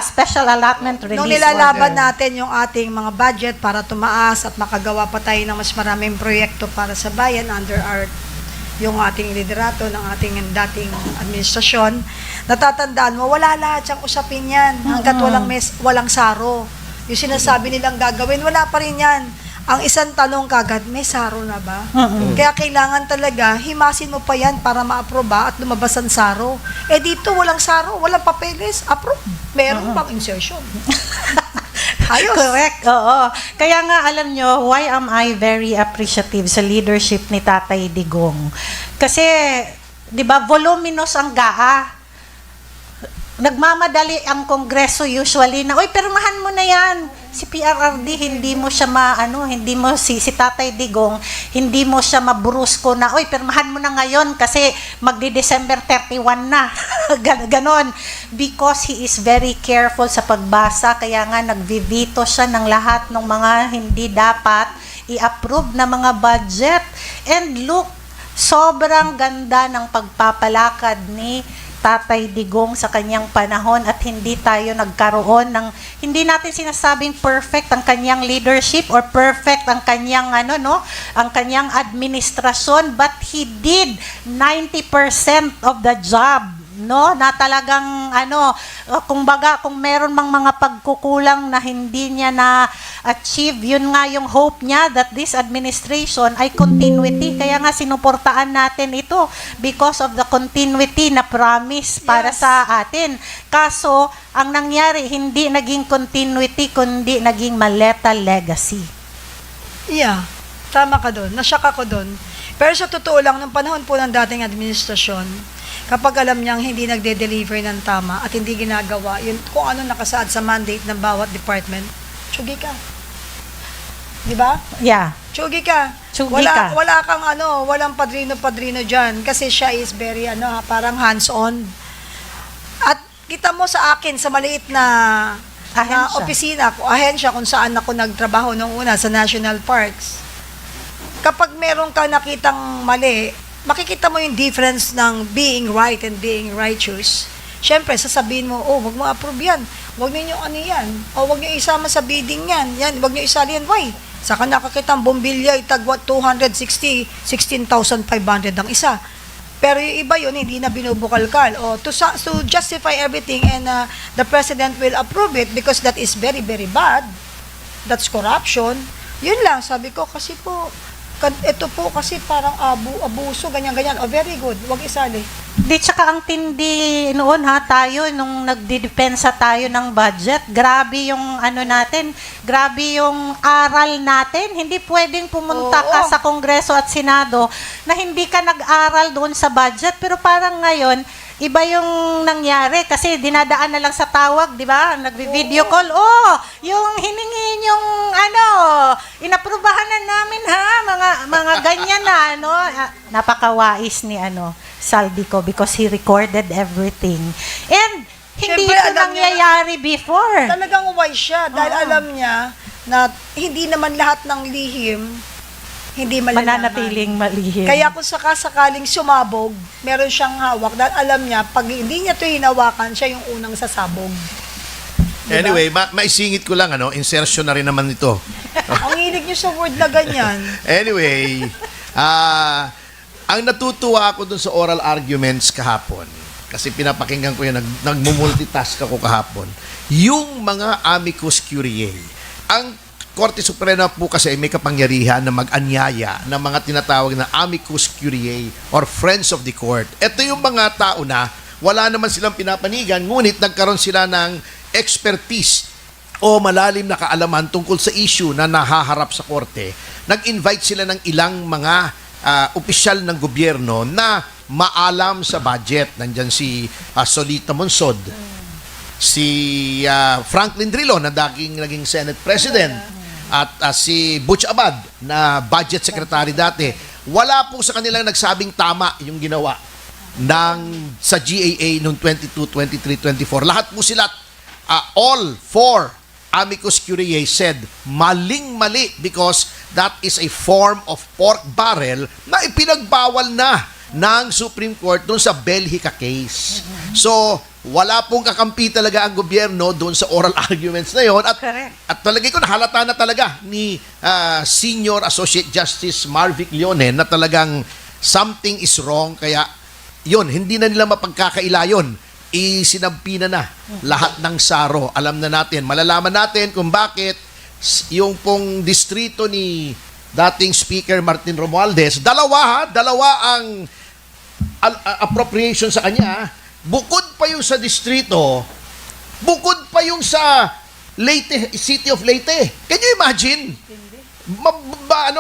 Special allotment release nung nilalaban order. natin yung ating mga budget para tumaas at makagawa pa tayo ng mas maraming proyekto para sa bayan under yung ating liderato ng ating dating administrasyon, natatandaan mo, wala lahat siyang usapin yan hanggat walang SARO. Yung sinasabi nilang gagawin, wala pa rin yan. Ang isang tanong kagad, may SARO na ba? Kaya kailangan talaga, himasin mo pa yan para ma-aproba at lumabas ang SARO. Eh dito, walang SARO, walang papeles, approve. Meron pang insertion. Ayos. Correct, oo. Kaya nga, alam nyo, why am I very appreciative sa leadership ni Tatay Digong? Kasi, di ba, voluminous ang GAA. Nagmamadali ang Kongreso usually na, oy, pirmahan mo na yan. Si PRRD, hindi mo siya si Tatay Digong, hindi mo siya mabrusko na, oy, pirmahan mo na ngayon kasi magdi-December 31 na. Ganon. Because he is very careful sa pagbasa, kaya nga nagvivito siya ng lahat ng mga hindi dapat i-approve na mga budget. And look, sobrang ganda ng pagpapalakad ni Tatay Digong sa kanyang panahon at hindi tayo nagkaroon ng, hindi natin sinasabing perfect ang kanyang leadership or perfect ang kanyang ang kanyang administrasyon, but he did 90% of the job, no, na talagang kung meron mang mga pagkukulang na hindi niya na achieve, yun nga yung hope niya that this administration ay continuity, kaya nga sinuportaan natin ito because of the continuity na promise para sa atin. Kaso ang nangyari, hindi naging continuity kundi naging maleta legacy. Yeah, tama ka doon. Nasyak ako doon. Pero sa totoo lang, ng panahon po ng dating administrasyon, kapag alam niyang hindi nagde-deliver ng tama at hindi ginagawa, yun, kung ano nakasaad sa mandate ng bawat department, tsugi ka. Di ba? Yeah. Tsugi ka. Wala kang walang padrino-padrino dyan kasi siya is very parang hands-on. At kita mo sa akin, sa maliit na opisina, ahensya kung saan ako nagtrabaho nung una sa National Parks. Kapag meron ka nakitang mali, makikita mo yung difference ng being right and being righteous. Siyempre, sasabihin mo, wag mo approve yan. Wag niyo yan. O wag niyo isama sa bidding yan. Wag niyo isali yan. Why? Saka nakakita ang bombilya, itagwa 16,500 ang isa. Pero yung iba yun, hindi na binubukalkal. O, to justify everything and the president will approve it because that is very, very bad. That's corruption. Yun lang, sabi ko, kasi po, ito po kasi parang abuso, ganyan-ganyan. O, very good, wag isali. Di, tsaka ang tindi noon tayo, nung nagdidepensa tayo ng budget, grabe yung natin, grabe yung aral natin. Hindi pwedeng pumunta ka sa Kongreso at Senado na hindi ka nag-aral doon sa budget. Pero parang ngayon, iba yung nangyari kasi dinadaan na lang sa tawag, di ba? Nagvi-video call. Yung hiningi yung inaprubahan na namin mga ganyan na napakawais ni Saldico because he recorded everything. And hindi Siyempre, ito nangyayari before. Talagang wise siya dahil alam niya na hindi naman lahat ng lihim hindi malalaman. Mananatiling malihim. Kaya kung sakaling sumabog, meron siyang hawak dahil alam niya, pag hindi niya ito hinawakan, siya yung unang sasabog. Diba? Anyway, maisingit ko lang, insertion na rin naman ito. Ang hilig niyo sa word na ganyan. Anyway, ang natutuwa ako dun sa oral arguments kahapon, kasi pinapakinggan ko yun, nagmumultitask ako kahapon, yung mga amicus curiae. Ang Korte Suprema po kasi may kapangyarihan na mag-anyaya ng mga tinatawag na amicus curiae or friends of the court. Ito yung mga tao na wala naman silang pinapanigan, ngunit nagkaroon sila ng expertise o malalim na kaalaman tungkol sa issue na nahaharap sa korte. Nag-invite sila ng ilang mga opisyal ng gobyerno na maalam sa budget. Nandyan si Solita Monsod, si Franklin Drilon na naging Senate President, at si Butch Abad na budget secretary dati. Wala po sa kanilang nagsabing tama yung ginawa sa GAA noong 22, 23, 24. Lahat po sila, all four amicus curiae said maling-mali because that is a form of pork barrel na ipinagbawal na ng Supreme Court doon sa Belhica case. So, wala pong kakampi talaga ang gobyerno doon sa oral arguments na yon, at talagay ko nahalata na talaga ni Senior Associate Justice Marvic Leone na talagang something is wrong, kaya yon, hindi na nila mapagkakaila yun. Isinampi na lahat ng saro. Alam na natin, malalaman natin kung bakit yung pong distrito ni dating Speaker Martin Romualdez, dalawa ang appropriation sa kanya. Bukod pa yung sa distrito, bukod pa yung sa Leyte, City of Leyte. Can you imagine?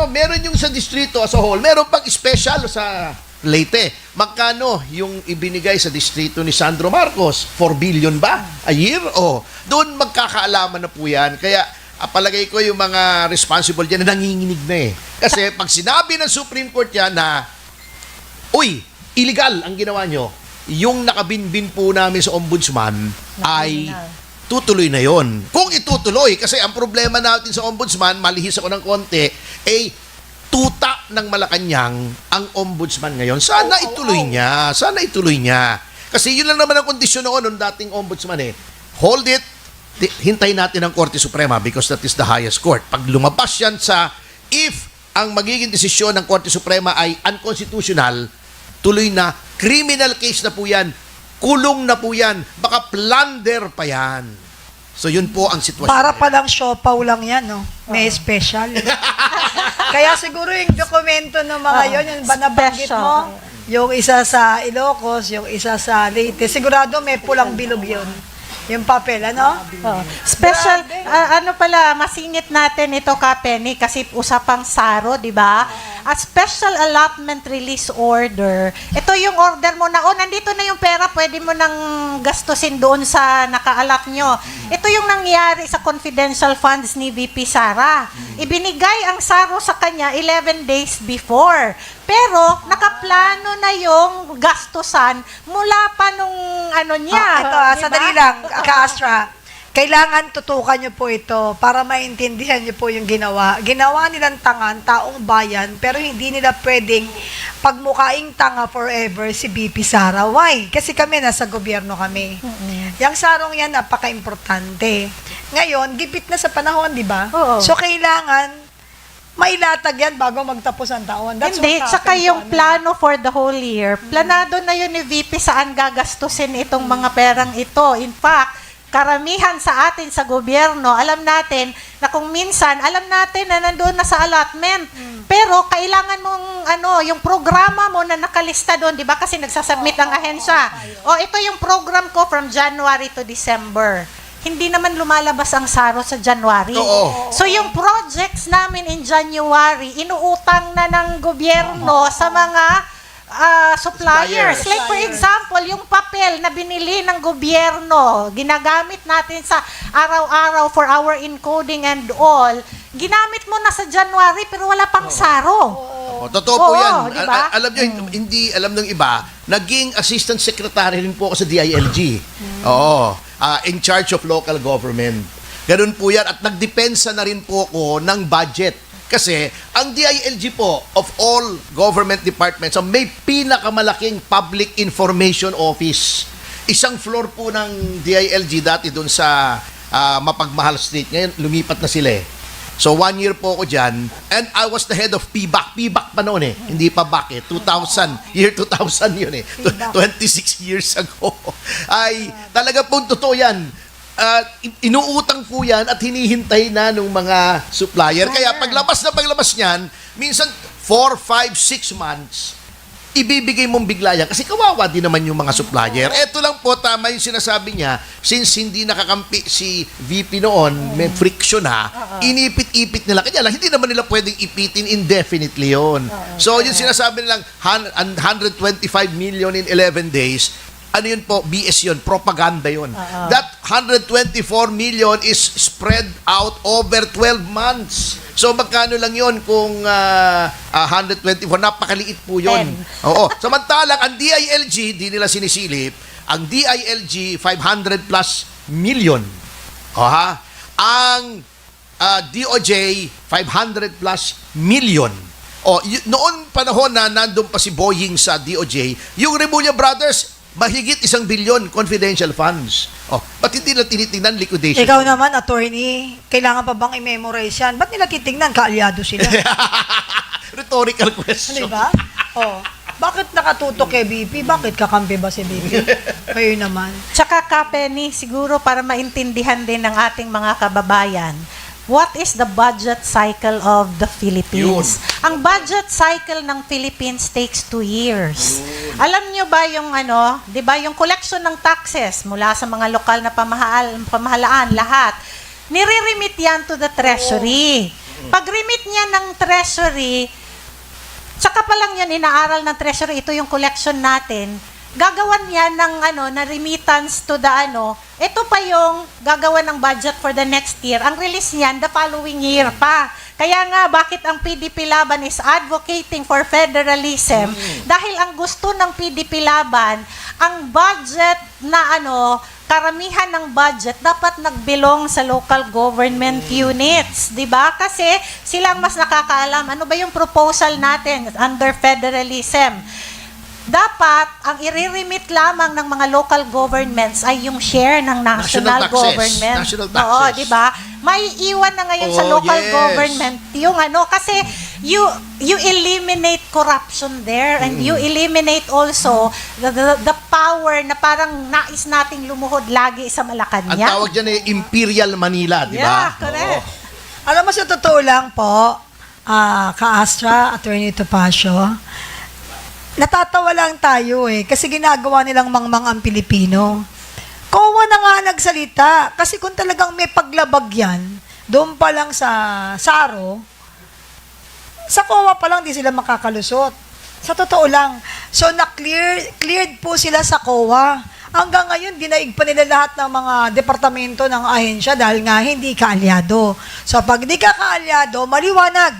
Meron yung sa distrito as a whole, meron pang special sa Leyte. Magkano yung ibinigay sa distrito ni Sandro Marcos? 4 billion ba a year? Doon magkakaalaman na po yan. Kaya palagay ko yung mga responsible dyan na nanginginig na eh. Kasi pag sinabi ng Supreme Court yan na, uy, illegal ang ginawa nyo, yung nakabinbin po namin sa ombudsman ay tutuloy na yon. Kung itutuloy, kasi ang problema natin sa ombudsman, malihis ako ng konti, tuta ng Malacanang ang ombudsman ngayon. Sana ituloy niya. Sana ituloy niya. Kasi yun lang naman ang kondisyon noon ng dating ombudsman eh. Hold it, hintayin natin ang Korte Suprema because that is the highest court. Pag lumabas yan if ang magiging desisyon ng Korte Suprema ay unconstitutional, tuloy na, criminal case na po yan, kulong na po yan, baka plunder pa yan. So yun po ang sitwasyon. Para palang siopaw lang yan, no? May special. Kaya siguro yung dokumento ng mga yon, yung ba nabanggit mo, yung isa sa Ilocos, yung isa sa Leyte, sigurado may pulang bilog yun. Yung papel, ano? Special, masingit natin ito, Penny, kasi usapang saro, di ba? A special allotment release order. Ito yung order mo na, nandito na yung pera, pwede mo nang gastusin doon sa naka-allot nyo. Ito yung nangyari sa confidential funds ni VP Sara. Ibinigay ang saro sa kanya 11 days before. Pero, nakaplano na yung gastusan mula pa nung niya. Ito, sandali lang, Ka-Astra. Kailangan tutukan niyo po ito para maintindihan niyo po yung ginawa. Ginawa nilang tangan, taong bayan, pero hindi nila pwedeng pagmukaing tanga forever si BP Sara. Why? Kasi kami, nasa gobyerno kami. Yung sarong yan, napaka-importante. Ngayon, gipit na sa panahon, di ba? So, kailangan mailatag yan bago magtapos ang taon. That's Hindi, what tsaka happened yung plano for the whole year, planado na yun ni VP saan gagastusin itong mga perang ito. In fact, karamihan sa atin sa gobyerno, alam natin na kung minsan, alam natin na nandoon na sa allotment. Pero kailangan mong yung programa mo na nakalista doon, 'di ba? Kasi nagsasubmit ang ahensya. Ito yung program ko from January to December. Hindi naman lumalabas ang saro sa January. So yung projects namin in January, inuutang na ng gobyerno sa mga suppliers. Like for example, yung papel na binili ng gobyerno, ginagamit natin sa araw-araw for our encoding and all, ginamit mo na sa January pero wala pang saro. Totoo po yan. Diba? Alam nyo, hindi alam ng iba, naging assistant secretary rin po ako sa DILG. In charge of local government. Ganun po yan. At nagdepensa na rin po ako ng budget. Kasi ang DILG po, of all government departments, may pinakamalaking public information office. Isang floor po ng DILG dati doon sa Mapagmahal Street. Ngayon, lumipat na sila eh. So 1 year po ako dyan, and I was the head of PBAC. PBAC pa noon eh, hindi pa BAC eh. 2000, year 2000 yun eh. 26 years ago. Ay, talaga po totoo yan. Inuutang po yan at hinihintay na ng mga supplier. Kaya paglabas niyan, minsan 4, 5, 6 months, ibibigay mong bigla yan. Kasi kawawa din naman yung mga supplier. Eto lang po, tama yung sinasabi niya, since hindi nakakampi si VP noon, may friction inipit-ipit nila. Kanya lang, hindi naman nila pwedeng ipitin indefinitely yon. So, yung sinasabi nilang 125 million in 11 days, ano yun po, BS yun, propaganda yun. That 124 million is spread out over 12 months. So magkano lang yun kung 124, napakaliit po yun. Oo. Samantalang ang DILG, di nila sinisilip, ang DILG 500 plus million. Ang DOJ 500 plus million. Noon panahon na nandun pa si Boying sa DOJ, yung Remulla Brothers, mahigit 1 billion confidential funds. Ba't hindi nila tinitingnan liquidation? Ikaw naman, attorney, kailangan pa bang i-memorize yan? Ba't nila titignan? Kaalyado sila. Rhetorical question. Diba? Bakit nakatutok kay BP? Bakit kakampi ba si BP? Kayo naman. Tsaka Penny, siguro para maintindihan din ng ating mga kababayan, what is the budget cycle of the Philippines? Ang budget cycle ng Philippines takes 2 years. Alam nyo ba yung di ba yung collection ng taxes mula sa mga lokal na pamahalaan, lahat, nire-remit yan to the treasury. Pag-remit niya ng treasury, tsaka pa lang yan inaaral ng treasury, ito yung collection natin, gagawan yan ng na remittance to the ito pa yung gagawan ng budget for the next year. Ang release niyan the following year pa. Kaya nga bakit ang PDP Laban is advocating for federalism? Dahil ang gusto ng PDP Laban, ang budget na karamihan ng budget dapat nagbilong sa local government units, 'di ba? Kasi sila ang mas nakakaalam ano ba yung proposal natin under federalism. Dapat, ang i-remit lamang ng mga local governments ay yung share ng national government. National taxes. Oo, di ba? May iwan na ngayon sa local government yung kasi you eliminate corruption there and you eliminate also the power na parang nais nating lumuhod lagi sa Malacanang. Ang tawag dyan ay Imperial Manila, di ba? Yeah, correct. Alam mo, sa totoo lang po, Ka-Astra, Attorney Topacio, natatawa lang tayo kasi ginagawa nilang mangmang ang Pilipino. COA na nga nagsalita kasi kung talagang may paglabag yan, doon pa lang sa SARO, sa COA pa lang di sila makakalusot. Sa totoo lang. So, cleared po sila sa COA. Hanggang ngayon, dinaig pa nila lahat ng mga departamento ng ahensya dahil nga hindi kaalyado. So, pag di ka kaalyado, maliwanag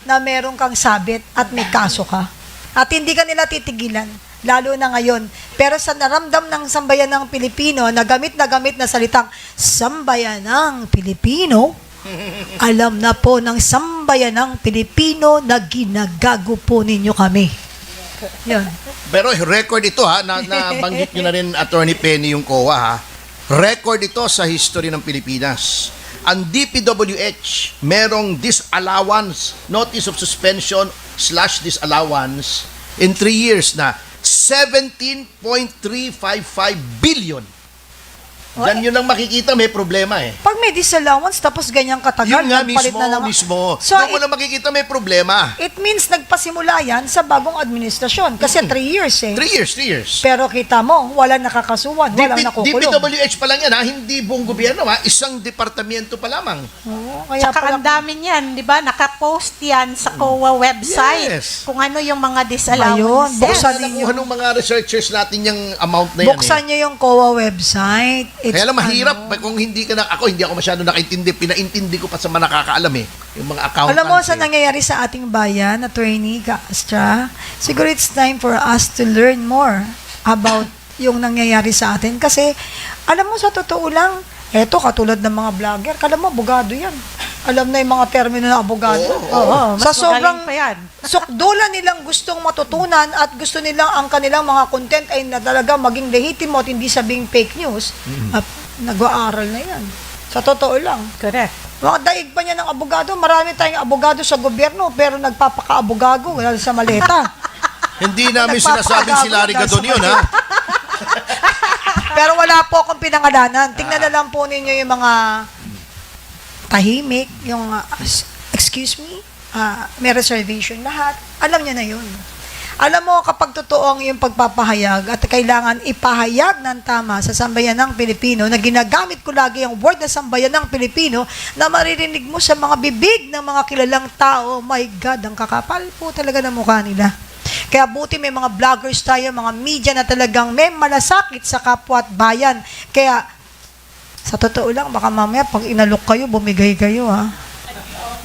na meron kang sabit at may kaso ka. At hindi ka nila titigilan, lalo na ngayon. Pero sa naramdam ng sambayanang Pilipino, na gamit na salitang sambayanang Pilipino, alam na po ng sambayanang Pilipino na ginagago po ninyo kami. Yan. Pero record ito nabanggit nyo na rin, Attorney Penny, yung COA Record ito sa history ng Pilipinas. Ang DPWH, merong disallowance, notice of suspension / disallowance in 3 years na 17.355 billion. Diyan yun lang makikita may problema Pag may disallowance, tapos ganyang katagal, Yun nga nagpalit na naman. mismo. So, Doon mo lang makikita may problema. it means nagpasimula yan sa bagong administrasyon. Kasi 3 years 3 years. Pero kita mo, walang nakakasuhan, walang nakukulong. DPWH pa lang yan hindi buong gobyerno isang departamento pa lamang. Oo, kaya Tsaka ang dami niyan, di ba? Nakapost yan sa COA website. Yes. Kung ano yung mga Ayun, disallowances. buksan Nakuha ng mga researchers natin yung amount na yan. Buksan nyo yung COA website. Kaya lang mahirap kung hindi ka hindi ako masyado nakaintindi, pinaintindi ko pa sa mga nakakaalam yung mga accountants. Alam mo sa nangyayari sa ating bayan, Attorney Ka-Astra, siguro it's time for us to learn more about yung nangyayari sa atin. Kasi, alam mo, sa totoo lang, eto, katulad ng mga vlogger, kala mo, abogado yan. Alam na yung mga termino ng abogado. Oo, mas Sa sobrang magaling pa yan. sukdulan nilang gustong matutunan at gusto nilang ang kanilang mga content ay na talaga maging lehitimo at hindi sabing fake news, nag-aaral na yan. Sa totoo lang. Correct. Mga daig pa niya ng abogado. Marami tayong abogado sa gobyerno, pero nagpapaka-abogado wala sa maleta. Hindi namin sinasabing si Larry Gadon yun, ha? Pero wala po akong pinangalanan. Tingnan na lang po ninyo yung mga tahimik, yung, excuse me, may reservation lahat. Alam niya na yun. Alam mo, kapag totoo ang iyong pagpapahayag at kailangan ipahayag ng tama sa sambayan ng Pilipino, na ginagamit ko lagi ang word na sambayan ng Pilipino, na maririnig mo sa mga bibig ng mga kilalang tao, my God, ang kakapal po talaga ng mukha nila. Kaya buti may mga vloggers tayo, mga media na talagang may malasakit sa kapwa at bayan. Kaya, sa totoo lang, baka mamaya pag inalok kayo, bumigay kayo, ha?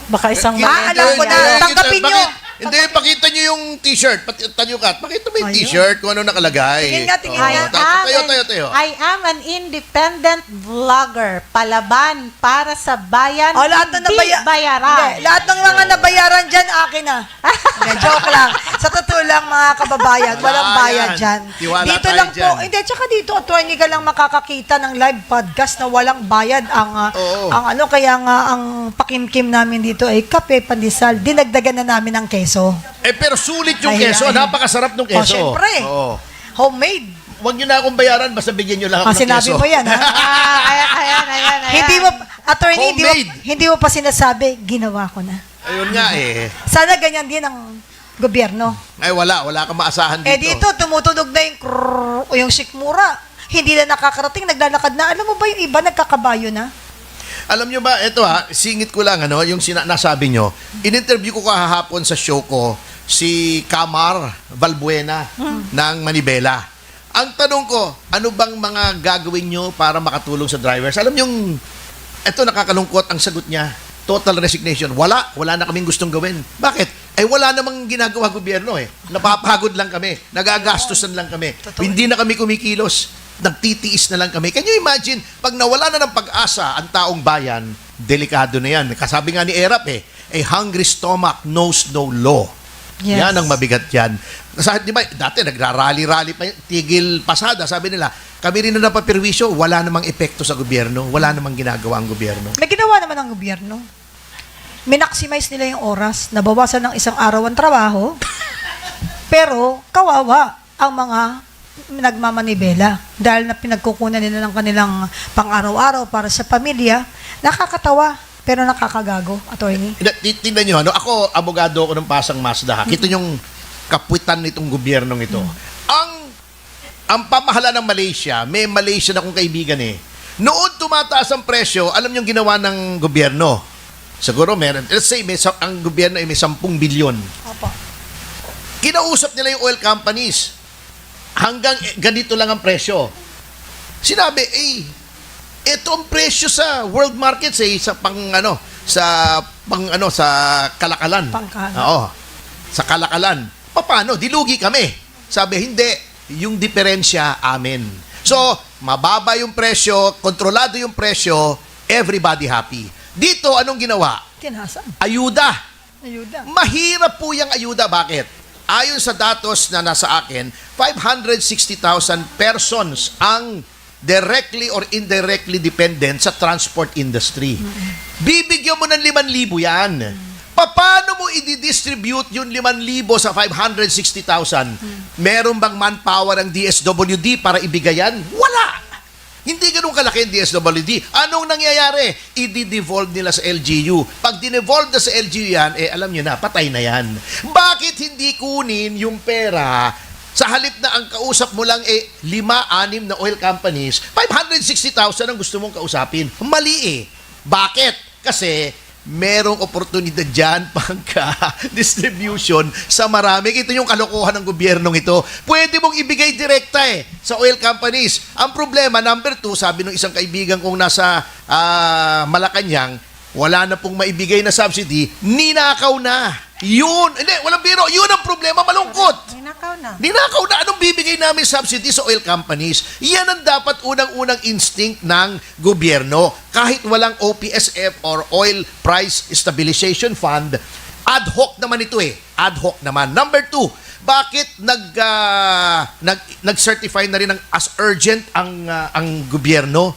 Baka isang alam ko na. Tanggapin nyo. Hindi, pakita nyo yung t-shirt. Tanyo ka, pakita mo yung Ayun. t-shirt kung ano nakalagay. Tingin nga, tingin Oo, nga. Tayo. I am an independent vlogger. Palaban para sa bayan. Lahat na hindi bayaran. Hindi, lahat ng mga nabayaran dyan, akin na. Hindi, joke lang. Sa totoo lang, mga kababayan, walang Wala bayad yan. dyan. Tiwala Dito tayo lang dyan. po, hindi, tsaka dito, attorney ka lang makakakita ng live podcast na walang bayad. Oo. Kaya nga, ang pakimkim namin dito ay kape, pandesal, dinagdagan na namin ng keso. Pero sulit yung Ay, keso. ay. Napakasarap ng keso. Syempre. Oo. Homemade. Huwag nyo na akong bayaran, basta bigyan nyo lang ako ng Sinabi keso. mo yan, ha? Ayan. Hindi mo, attorney, Homemade. hindi mo pa sinasabi, ginawa ko na. Ayun nga eh. Sana ganyan din ang gobyerno. Ay wala kang maasahan dito. Dito, tumutunog na yung krrrr, o yung sikmura. Hindi na nakakarating, naglalakad na. Alam mo ba yung iba, nagkakabayo na? Alam nyo ba, ito singit ko lang, yung nasabi nyo, in-interview ko kahapon sa show ko, si Camar Valbuena ng Manibela. Ang tanong ko, ano bang mga gagawin nyo para makatulong sa drivers? Alam yung, ito nakakalungkot ang sagot niya, total resignation. Wala na kaming gustong gawin. Bakit? Wala namang ginagawa gobyerno eh. Napapagod lang kami, nagagastusan lang kami. Totoo. Hindi na kami kumikilos. Nagtitiis na lang kami. Can you imagine, pag nawala na ng pag-asa ang taong bayan, delikado na yan. Kasabi nga ni Erap a hungry stomach knows no law. Yes. Yan ang mabigat yan. Di ba, dati nagrarally-rally pa, tigil pasada, sabi nila, kami rin na napapirwisyo, wala namang epekto sa gobyerno, wala namang ginagawa ang gobyerno. May ginawa naman ang gobyerno. Minaximize nila yung oras, nabawasan ng isang araw ang trabaho, pero kawawa ang mga nagmamanibela dahil na pinagkukunan nila ng kanilang pang-araw-araw para sa pamilya. Nakakatawa, pero nakakagago, attorney. Tingnan nyo, ako, abogado ako ng Pasang Mazda. Kita yung kapuitan nitong gobyernong ito. Ang pamahala ng Malaysia, may Malaysia na akong kaibigan Noon tumataas ang presyo, alam nyo ginawa ng gobyerno. Siguro meron, let's say, ang gobyerno ay may 10 bilyon. Opo. Kinausap nila yung oil companies. Hanggang ganito lang ang presyo. Sinabi, ito ang presyo sa world markets sa sa kalakalan. Pangkalan. Oo. Sa kalakalan. Paano? Dilugi kami. Sabi, hindi. Yung diferensya, amin. So, mababa yung presyo, kontrolado yung presyo, everybody happy. Dito, anong ginawa? Tinasan. Ayuda. Ayuda. Mahirap po yung ayuda. Bakit? Ayon sa datos na nasa akin, 560,000 persons ang directly or indirectly dependent sa transport industry. Bibigyan mo ng 5,000 yan. Paano mo i-distribute yung 5,000 sa 560,000? Meron bang manpower ang DSWD para ibigay yan? Wala! Hindi ganun kalaki ang DSWD. Anong nangyayari? I-devolve nila sa LGU. Pag dinevolve na sa LGU yan, alam nyo na, patay na yan. Bakit hindi kunin yung pera sa halip na ang kausap mo lang 5-6 na oil companies, 560,000 ang gusto mong kausapin? Mali Bakit? Kasi merong oportunidad dyan pangka-distribution sa marami. Ito yung kalokohan ng gobyernong ito. Pwede mong ibigay direkta sa oil companies. Ang problema, number 2, sabi ng isang kaibigan kong nasa Malacanang, wala na pong maibigay na subsidy, ninakaw na. Yun. Hindi, walang biro. Yun ang problema, malungkot. Ninakaw na. Ninakaw na. Anong bibigay namin subsidy sa oil companies? Yan ang dapat unang-unang instinct ng gobyerno. Kahit walang OPSF or Oil Price Stabilization Fund, ad hoc naman ito Ad hoc naman. Number 2, bakit nag-certify na rin as urgent ang gobyerno?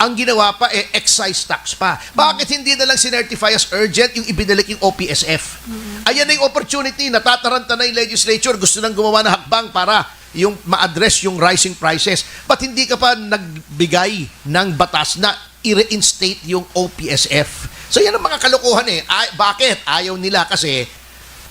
Ang ginawa pa, excise tax pa. Bakit hindi na lang sinertify as urgent yung ibinalik yung OPSF? Ayan na yung opportunity, natataranta na yung legislature, gusto nang gumawa ng hakbang para yung ma-address yung rising prices. Ba't hindi ka pa nagbigay ng batas na i-reinstate yung OPSF? So yan ang mga kalokohan bakit? Ayaw nila kasi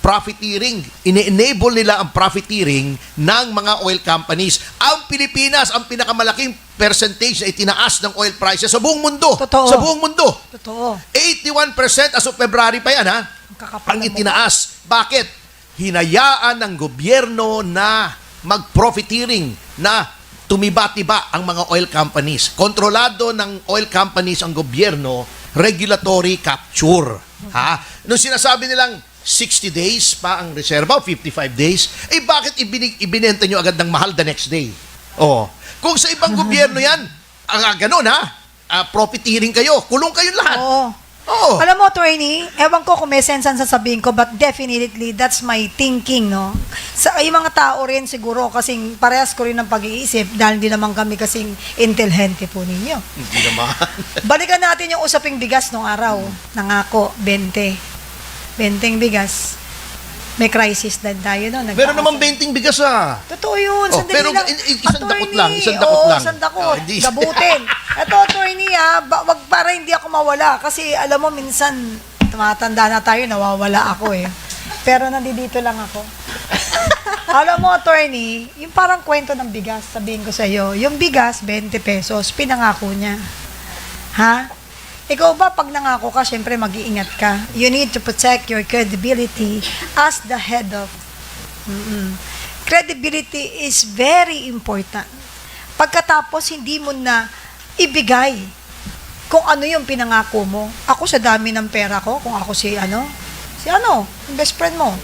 profiteering. Ine-enable nila ang profiteering ng mga oil companies. Ang Pilipinas, ang pinakamalaking percentage na itinaas ng oil prices sa buong mundo. Totoo. Sa buong mundo. Totoo. 81% as of February pa yan, ha? Kakapal Ang mo. itinaas. Bakit? Hinayaan ng gobyerno na mag-profiteering, na tumiba-tiba ang mga oil companies. Kontrolado ng oil companies ang gobyerno, regulatory capture. Ha? Nung sinasabi nilang 60 days pa ang reserva, 55 days, bakit ibinenta nyo agad ng mahal the next day? Oh. Kung sa ibang gobyerno yan, ganun profiteering kayo, kulong kayo lahat. Oo. Oo. Alam mo, attorney, ewan ko kung may sense ang sasabihin ko, but definitely, that's my thinking, no? Sa yung mga tao rin siguro, kasing parehas ko rin ng pag-iisip, dahil hindi naman kami kasing intelihente po ninyo. Hindi naman. Balikan natin yung usaping bigas nung araw. Nangako, 20 bigas. May crisis din tayo, no? Meron naman 20 bigas Totoo yun. Oh, Sandali pero lang. isang dakot lang, isang Attorney, dakot oo, lang. isang dakot. Oh, hindi. Gabutin. Ito, attorney, wag para hindi ako mawala. Kasi alam mo, minsan, tumatanda na tayo, nawawala ako eh. Pero nandito lang ako. Alam mo, attorney, yung parang kwento ng bigas, sabihin ko sa iyo, yung bigas, 20 pesos, pinangako niya. Ha? Ikaw ba, pag nangako ka, syempre mag-iingat ka. You need to protect your credibility as the head of... Credibility is very important. Pagkatapos, hindi mo na ibigay kung ano yung pinangako mo. Ako sa dami ng pera ko, kung ako yung best friend mo.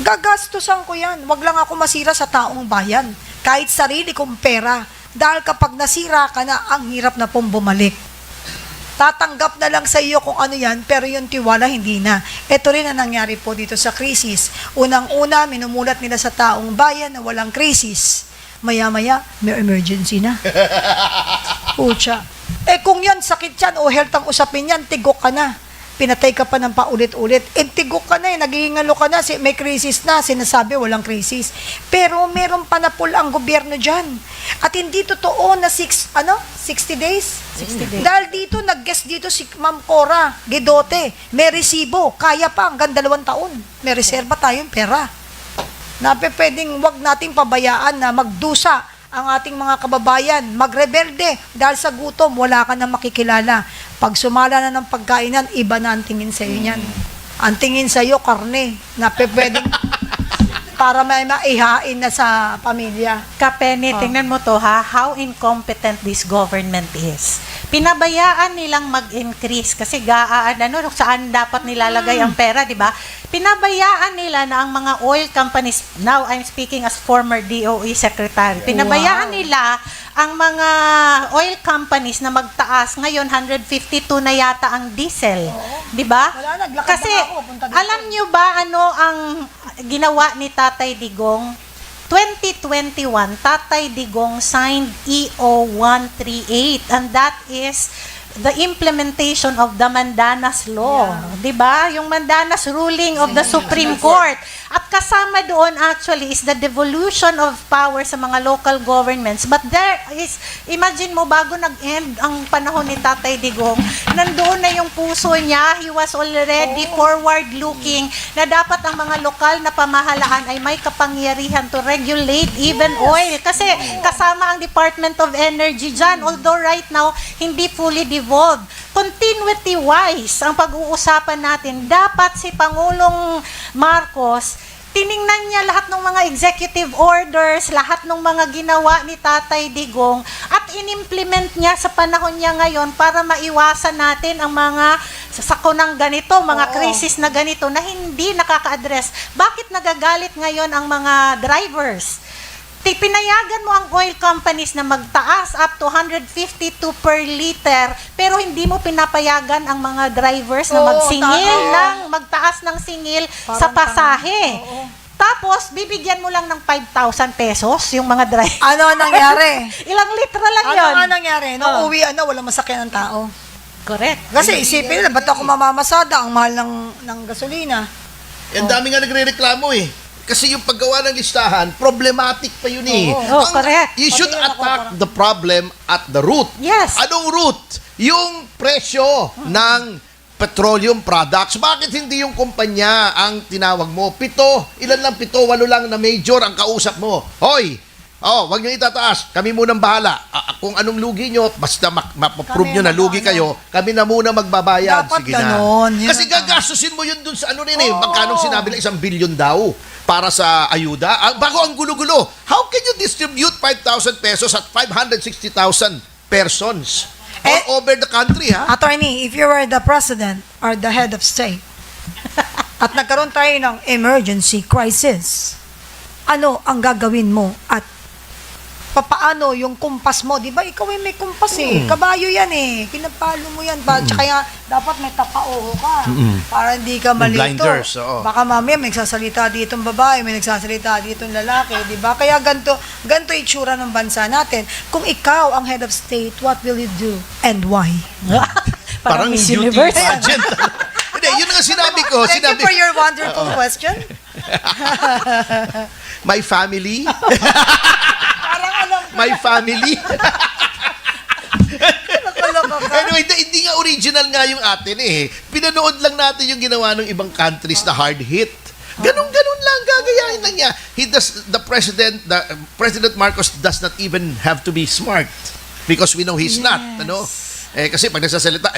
Gagastusan ko yan. Wag lang ako masira sa taong bayan. Kahit sarili kong pera. Dahil kapag nasira ka na, ang hirap na pong bumalik. Tatanggap na lang sa iyo kung ano yan, pero yung tiwala hindi na. Ito rin ang nangyari po dito sa krisis. Unang-una, minumulat nila sa taong bayan na walang krisis. Maya-maya, may emergency na. Pucha. Kung yan, sakit yan o health ang usapin yan, tigok ka na. Pinatay ka pa ng paulit-ulit. Tigok ka na nagingalo ka na, may krisis na, sinasabi walang krisis. Pero meron pa na pool ang gobyerno dyan. At hindi totoo na 60 days? 60 days. Dahil dito, nag-guest dito si Ma'am Cora Gedote. May resibo. Kaya pa hanggang 2 taon. May reserba tayong pera. Pwedeng wag nating pabayaan na magdusa ang ating mga kababayan, magrebelde dahil sa gutom, wala ka na makikilala. Pag sumala na ng pagkainan, iba na ang tingin sa iyo niyan. Ang tingin sa iyo, karne, na pwedeng para may maihain na sa pamilya. Kapeni, tingnan mo to ha, how incompetent this government is. Pinabayaan nilang mag-increase kasi saan dapat nilalagay ang pera, di ba? Pinabayaan nila na ang mga oil companies, now I'm speaking as former DOE secretary, pinabayaan nila ang mga oil companies na magtaas. Ngayon, 152 na yata ang diesel. Di ba? Wala, naglakad Kasi, na ako, punta dito. alam nyo ba ano ang ginawa ni Tatay Digong? 2021, Tatay Digong signed EO 138 and that is the implementation of the Mandanas Law. Di ba? Yung Mandanas ruling of the Supreme Court. At kasama doon actually is the devolution of power sa mga local governments. But there is, imagine mo, bago nag-end ang panahon ni Tatay Digong, nandoon na yung puso niya, he was already forward-looking na dapat ang mga lokal na pamahalaan ay may kapangyarihan to regulate even oil. Kasi kasama ang Department of Energy dyan. Although right now, hindi fully devolved. Continuity-wise, ang pag-uusapan natin, dapat si Pangulong Marcos, tiningnan niya lahat ng mga executive orders, lahat ng mga ginawa ni Tatay Digong, at inimplement niya sa panahon niya ngayon para maiwasan natin ang mga sakunang ganito, mga krisis na ganito na hindi nakaka-address. Bakit nagagalit ngayon ang mga drivers? Pinayagan mo ang oil companies na magtaas up to 152 per liter, pero hindi mo pinapayagan ang mga drivers na magsingil magtaas ng singil sa pasahe. Tapos, bibigyan mo lang ng 5,000 pesos yung mga drivers. Ano ang nangyari? Ilang litra lang Ano yun? nga nangyari? nangyari? Nung uwian na, walang masakyan ng tao. Correct. Kasi isipin nila, ba't ako mamamasada? Ang mahal ng gasolina. Ang dami nga nagre-reklamo eh. Kasi yung paggawa ng listahan, problematic pa yun eh. Oh, correct. You should attack the problem at the root. Yes. Anong root? Yung presyo ng petroleum products. Bakit hindi yung kumpanya ang tinawag mo? 7, ilan lang 7, 8 lang na major ang kausap mo. Hoy, wag niyo itataas. Kami munang bahala. Kung anong lugi nyo, basta maprove nyo na lugi kayo, kami na muna magbabayad. Dapat Sige ganon. na. Yun Kasi ang- gagastusin mo yun dun sa ano rin eh. Magkano sinabi lang 1 billion daw para sa ayuda. Bago ang gulo-gulo. How can you distribute 5,000 pesos at 560,000 persons all over the country, ha? Attorney, if you were the president or the head of state at nagkaroon tayo ng emergency crisis, ano ang gagawin mo at papaano yung kumpas mo? Di ba ikaw ay may kumpas eh. Kabayo yan eh. Pinapalo mo yan. Tsaka kaya dapat may tapao ka para hindi ka malito. blinders, oo. Baka mamaya may nagsasalita ditong babae, may nagsasalita ditong lalaki. Di ba? Kaya ganito itsura ng bansa natin. Kung ikaw ang head of state, what will you do and why? Parang Miss duty Universe. pageant. Hindi, yun ang sinabi ko. Thank you for your wonderful question. My family. Parang alam ko. My family. Nakaloko ka. Anyway, hindi nga original nga yung atin eh. Pinanood lang natin yung ginawa ng ibang countries na hard hit. Ganun lang, gagayahin lang niya. President Marcos does not even have to be smart because we know he's not, ano? Kasi pag nagsasalita,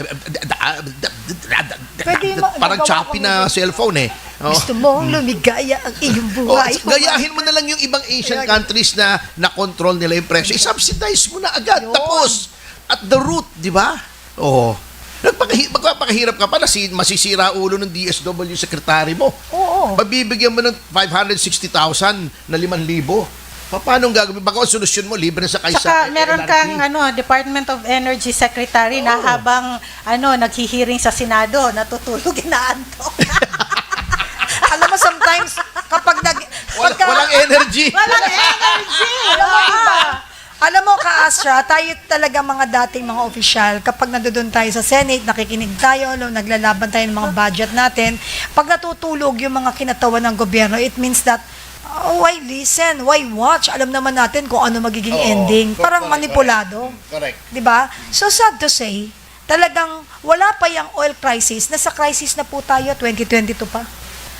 parang magawa choppy ko na cellphone eh. Oh. Gusto mong lumigaya ang iyong Oh, buhay. gayahin mo na lang yung ibang Asian countries na na-control nila yung presyo. I-subsidize mo na agad. Yun. Tapos, at the root, di ba? Oo. Magpapakahirap ka pa na masisira ulo ng DSW secretary mo. Oo. Mabibigyan mo ng 560,000 na 5,000. Paano gagawin? Baka ang solusyon mo, libre na sa kaysa. Saka meron kang Department of Energy Secretary na habang naghihiring sa Senado, natutulog, inaantok. Alam mo, sometimes, kapag Walang energy. Walang energy! Alam mo, Ka-Astra, tayo talaga mga dating mga opisyal, kapag nandoon tayo sa Senate, nakikinig tayo, naglalaban tayo ng mga budget natin, pag natutulog yung mga kinatawan ng gobyerno, it means that, why listen? Why watch? Alam naman natin kung ano magiging ending. Parang manipulado. Correct. 'Di ba? So sad to say, talagang wala pa yung oil crisis. Nasa crisis na po tayo, 2022 pa.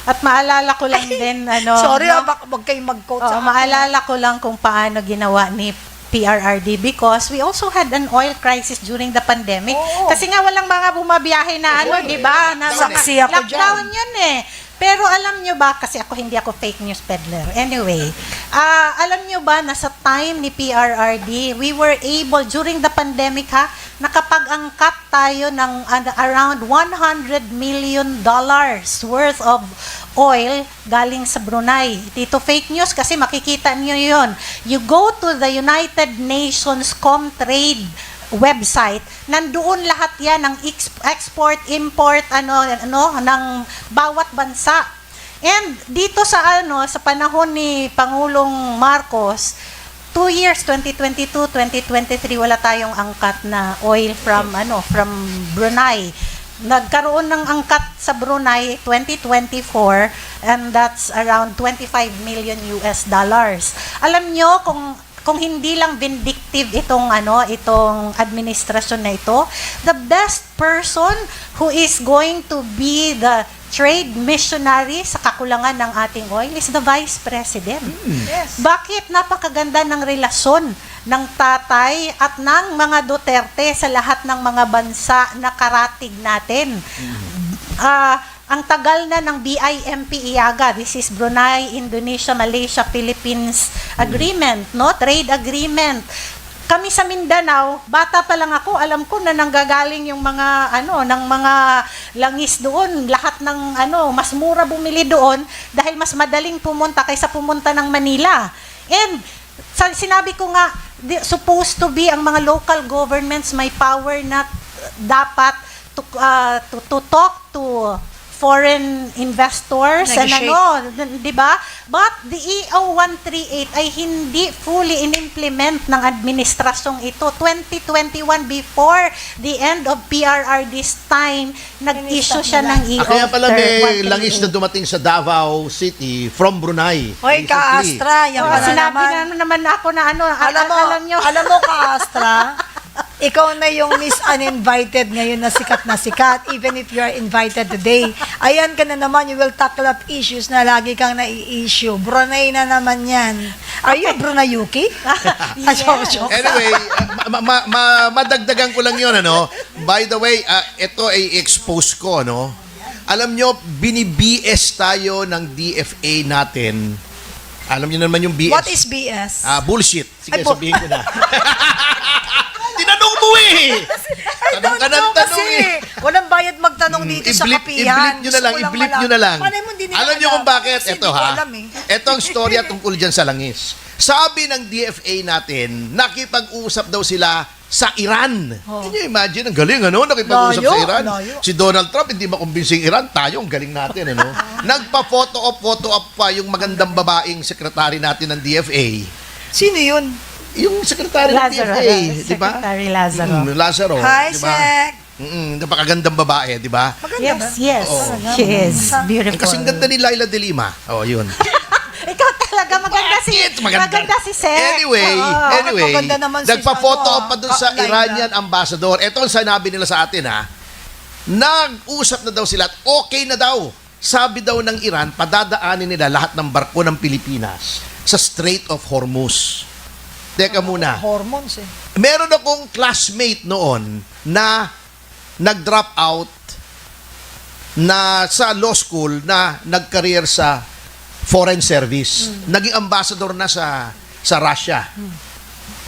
At maalala ko lang din, Sorry, baka wag kayong mag-quote sa akin. maalala ko lang kung paano ginawa ni PRRD because we also had an oil crisis during the pandemic. Oo. Kasi nga walang mga bumabiyahe na di ba? Na Saksi ako lockdown yun eh. Pero alam nyo ba, kasi hindi ako fake news peddler. Anyway, alam nyo ba na sa time ni PRRD, we were able, during the pandemic nakapag-angkat tayo ng around $100 million worth of oil galing sa Brunei. Dito fake news kasi makikita nyo yun. You go to the United Nations Comtrade website, nandoon lahat yan ng export, import, ng bawat bansa. And dito sa panahon ni Pangulong Marcos, 2 years, 2022, 2023, wala tayong angkat na oil from Brunei. Nagkaroon ng angkat sa Brunei 2024 and that's around 25 million US dollars. Alam nyo kung hindi lang vindictive itong administrasyon na ito, the best person who is going to be the trade missionary sa kakulangan ng ating oil is the Vice President. Yes. Bakit? Napakaganda ng relasyon ng tatay at ng mga Duterte sa lahat ng mga bansa na karatig natin. Ang tagal na ng BIMP-IAGA, this is Brunei, Indonesia, Malaysia, Philippines Agreement, trade agreement. Kami sa Mindanao, bata pa lang ako, alam ko na nanggagaling yung mga ng mga langis doon, lahat ng mas mura bumili doon dahil mas madaling pumunta kaysa pumunta ng Manila. And sinabi ko nga, supposed to be ang mga local governments may power na dapat to talk to foreign investors and Negotiate. di ba? But the EO 138 ay hindi fully inimplement ng administrasyong ito. 2021, before the end of PRRD's time, nag-issue siya ng EO Kaya pala may 138. langis na dumating sa Davao City from Brunei. Hoy, Recently. ka-Astra, yan Oh, pala sinabi naman. naman ako na ano, alam nyo. Alam mo ka-Astra, ikaw na yung Miss Uninvited ngayon na sikat, even if you are invited today. Ayan ka na naman, you will tackle up issues na lagi kang nai-issue. Brunei na naman yan. Are you Brunayuki? Yes. Anyway, madagdagan ko lang yun, ano? By the way, ito ay expose ko, no? Alam nyo, bini-BS tayo ng DFA natin. Alam nyo naman yung BS. What is BS? Bullshit. Sige, Ay, sabihin ko na. Tinanong mo eh! Tanong ka ng tanong eh. Walang bayad magtanong dito sa kapihan. I-blip nyo na lang, Gusto ko i-blip nyo na lang. Malay mo, hindi nila Alam nyo kung bakit? Kasi Ito hindi ko ha. alam eh. Ito ang storya tungkol dyan sa langis. Sabi ng DFA natin, nakipag-usap daw sila sa Iran. Can you imagine? Ang galing, ano? Nakipag-usap Layo, sa Iran. layo. Si Donald Trump, hindi makumbinsing Iran. Tayo, ang galing natin, ano? Nagpa-photo op pa yung magandang babaeng sekretary natin ng DFA. Sino yun? Yung sekretary ng Lazaro, DFA, di ba? Secretary Lazaro. Lazaro, Hi, di ba? Sek. Napakagandang babae, di ba? Maganda ba? Yes, she is beautiful. Kasing ganda ni Laila de Lima. Oh, yun. Ikaw talaga maganda si Bakit? maganda si Sek. Anyway, Bakit maganda naman si nagpa-photo ano, op pa dun sa Laila? Iranian ambassador. Ito ang sinabi nila sa atin, ha. Nag-usap na daw sila at okay na daw. Sabi daw ng Iran, padadaanin nila lahat ng barko ng Pilipinas sa Strait of Hormuz. Teka muna. Hormones eh. Meron akong classmate noon na nag-drop out na sa law school na nag-career sa foreign service. Naging ambassador na sa Russia.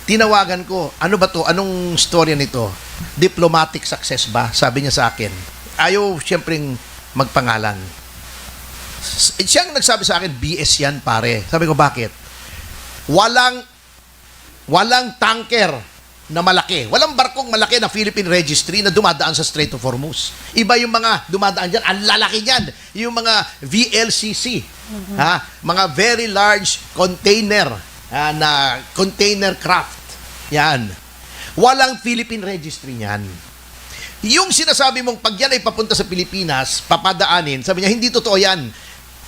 Tinawagan ko, ano ba to? Anong storya nito? Diplomatic success ba? Sabi niya sa akin. Ayaw siyempreng magpangalan. Siyang nagsabi sa akin, BS yan pare. Sabi ko, bakit? Walang tanker na malaki. Walang barkong malaki na Philippine registry na dumadaan sa Strait of Hormuz. Iba yung mga dumadaan dyan. Ang lalaki niyan. Yung mga VLCC. Mga very large container na container craft. Yan. Walang Philippine registry niyan. Yung sinasabi mong pag yan ay papunta sa Pilipinas, papadaanin, sabi niya, hindi totoo yan.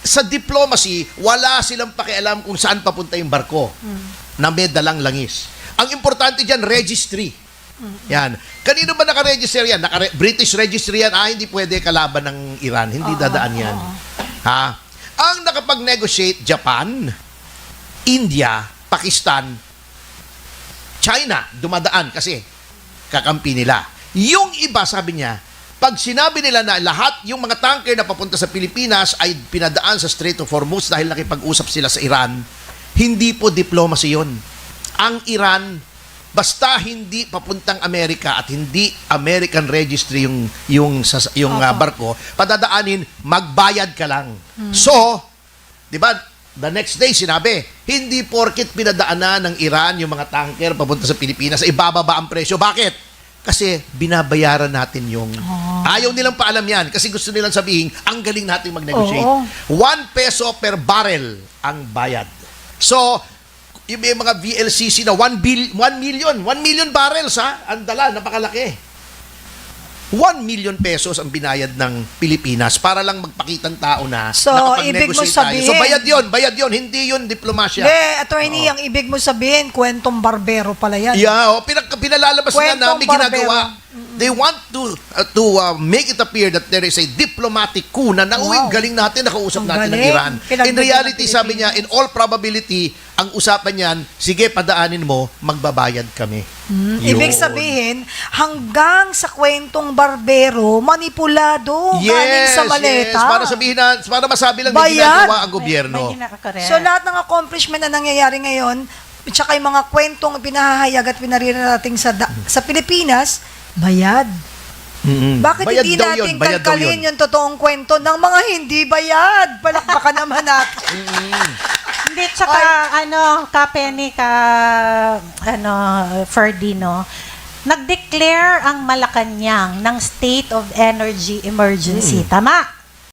Sa diplomacy, wala silang pakialam kung saan papunta yung barko na may dalang langis. Ang importante dyan, registry. Yan. Kanino ba naka-register yan? British registry yan. Hindi pwede kalaban ng Iran. Hindi dadaan yan. Ha? Ang nakapag-negotiate, Japan, India, Pakistan, China, dumadaan kasi kakampi nila. Yung iba, sabi niya, pag sinabi nila na lahat yung mga tanker na papunta sa Pilipinas ay pinadaan sa Strait of Hormuz dahil nakipag-usap sila sa Iran, hindi po diplomacy yun. Ang Iran, basta hindi papuntang Amerika at hindi American registry yung barko, padadaanin, magbayad ka lang. So, di ba, the next day sinabi, hindi porkit pinadaanan ng Iran yung mga tanker papunta sa Pilipinas, ibababa ang presyo. Bakit? Kasi binabayaran natin yung... Ayaw nilang paalam yan kasi gusto nilang sabihin, ang galing natin mag-negotiate. 1 peso per barrel ang bayad. So, yung may mga VLCC na 1 million barrels, ha? Ang dala, napakalaki. 1 million pesos ang binayad ng Pilipinas para lang magpakitang tao na So, ibig mo nakapag-negotiate sabihin- tayo. So, bayad yun, hindi yun diplomasya. Hindi, attorney, ang ibig mo sabihin, kwentong barbero pala yan. Yeah, pinalalabas nga Kwentong namin ginagawa. barbero. They want to make it appear that there is a diplomatic coup na Wow. galing natin, nakausap Ang natin ng galing. Iran. In Pinagbigyan reality, ng sabi niya, in all probability, ang usapan niyan, sige, padaanin mo, magbabayad kami. Ibig Yun. sabihin, hanggang sa kwentong barbero, manipulado, galing sa maleta. Para masabi lang na Bayad. ginagawa ang gobyerno. Correct. So lahat ng accomplishment na nangyayari ngayon, tsaka yung mga kwentong pinahahayag at pinaririnig sa Pilipinas, bayad. Bakit Bayad hindi daw natin yun, bayad daw kalkalin yun. yung totoong kwento ng mga hindi bayad? Palakpakan naman natin. Hindi, tsaka, Penny, Ferdino, nag-declare ang Malacanang ng state of energy emergency. Tama?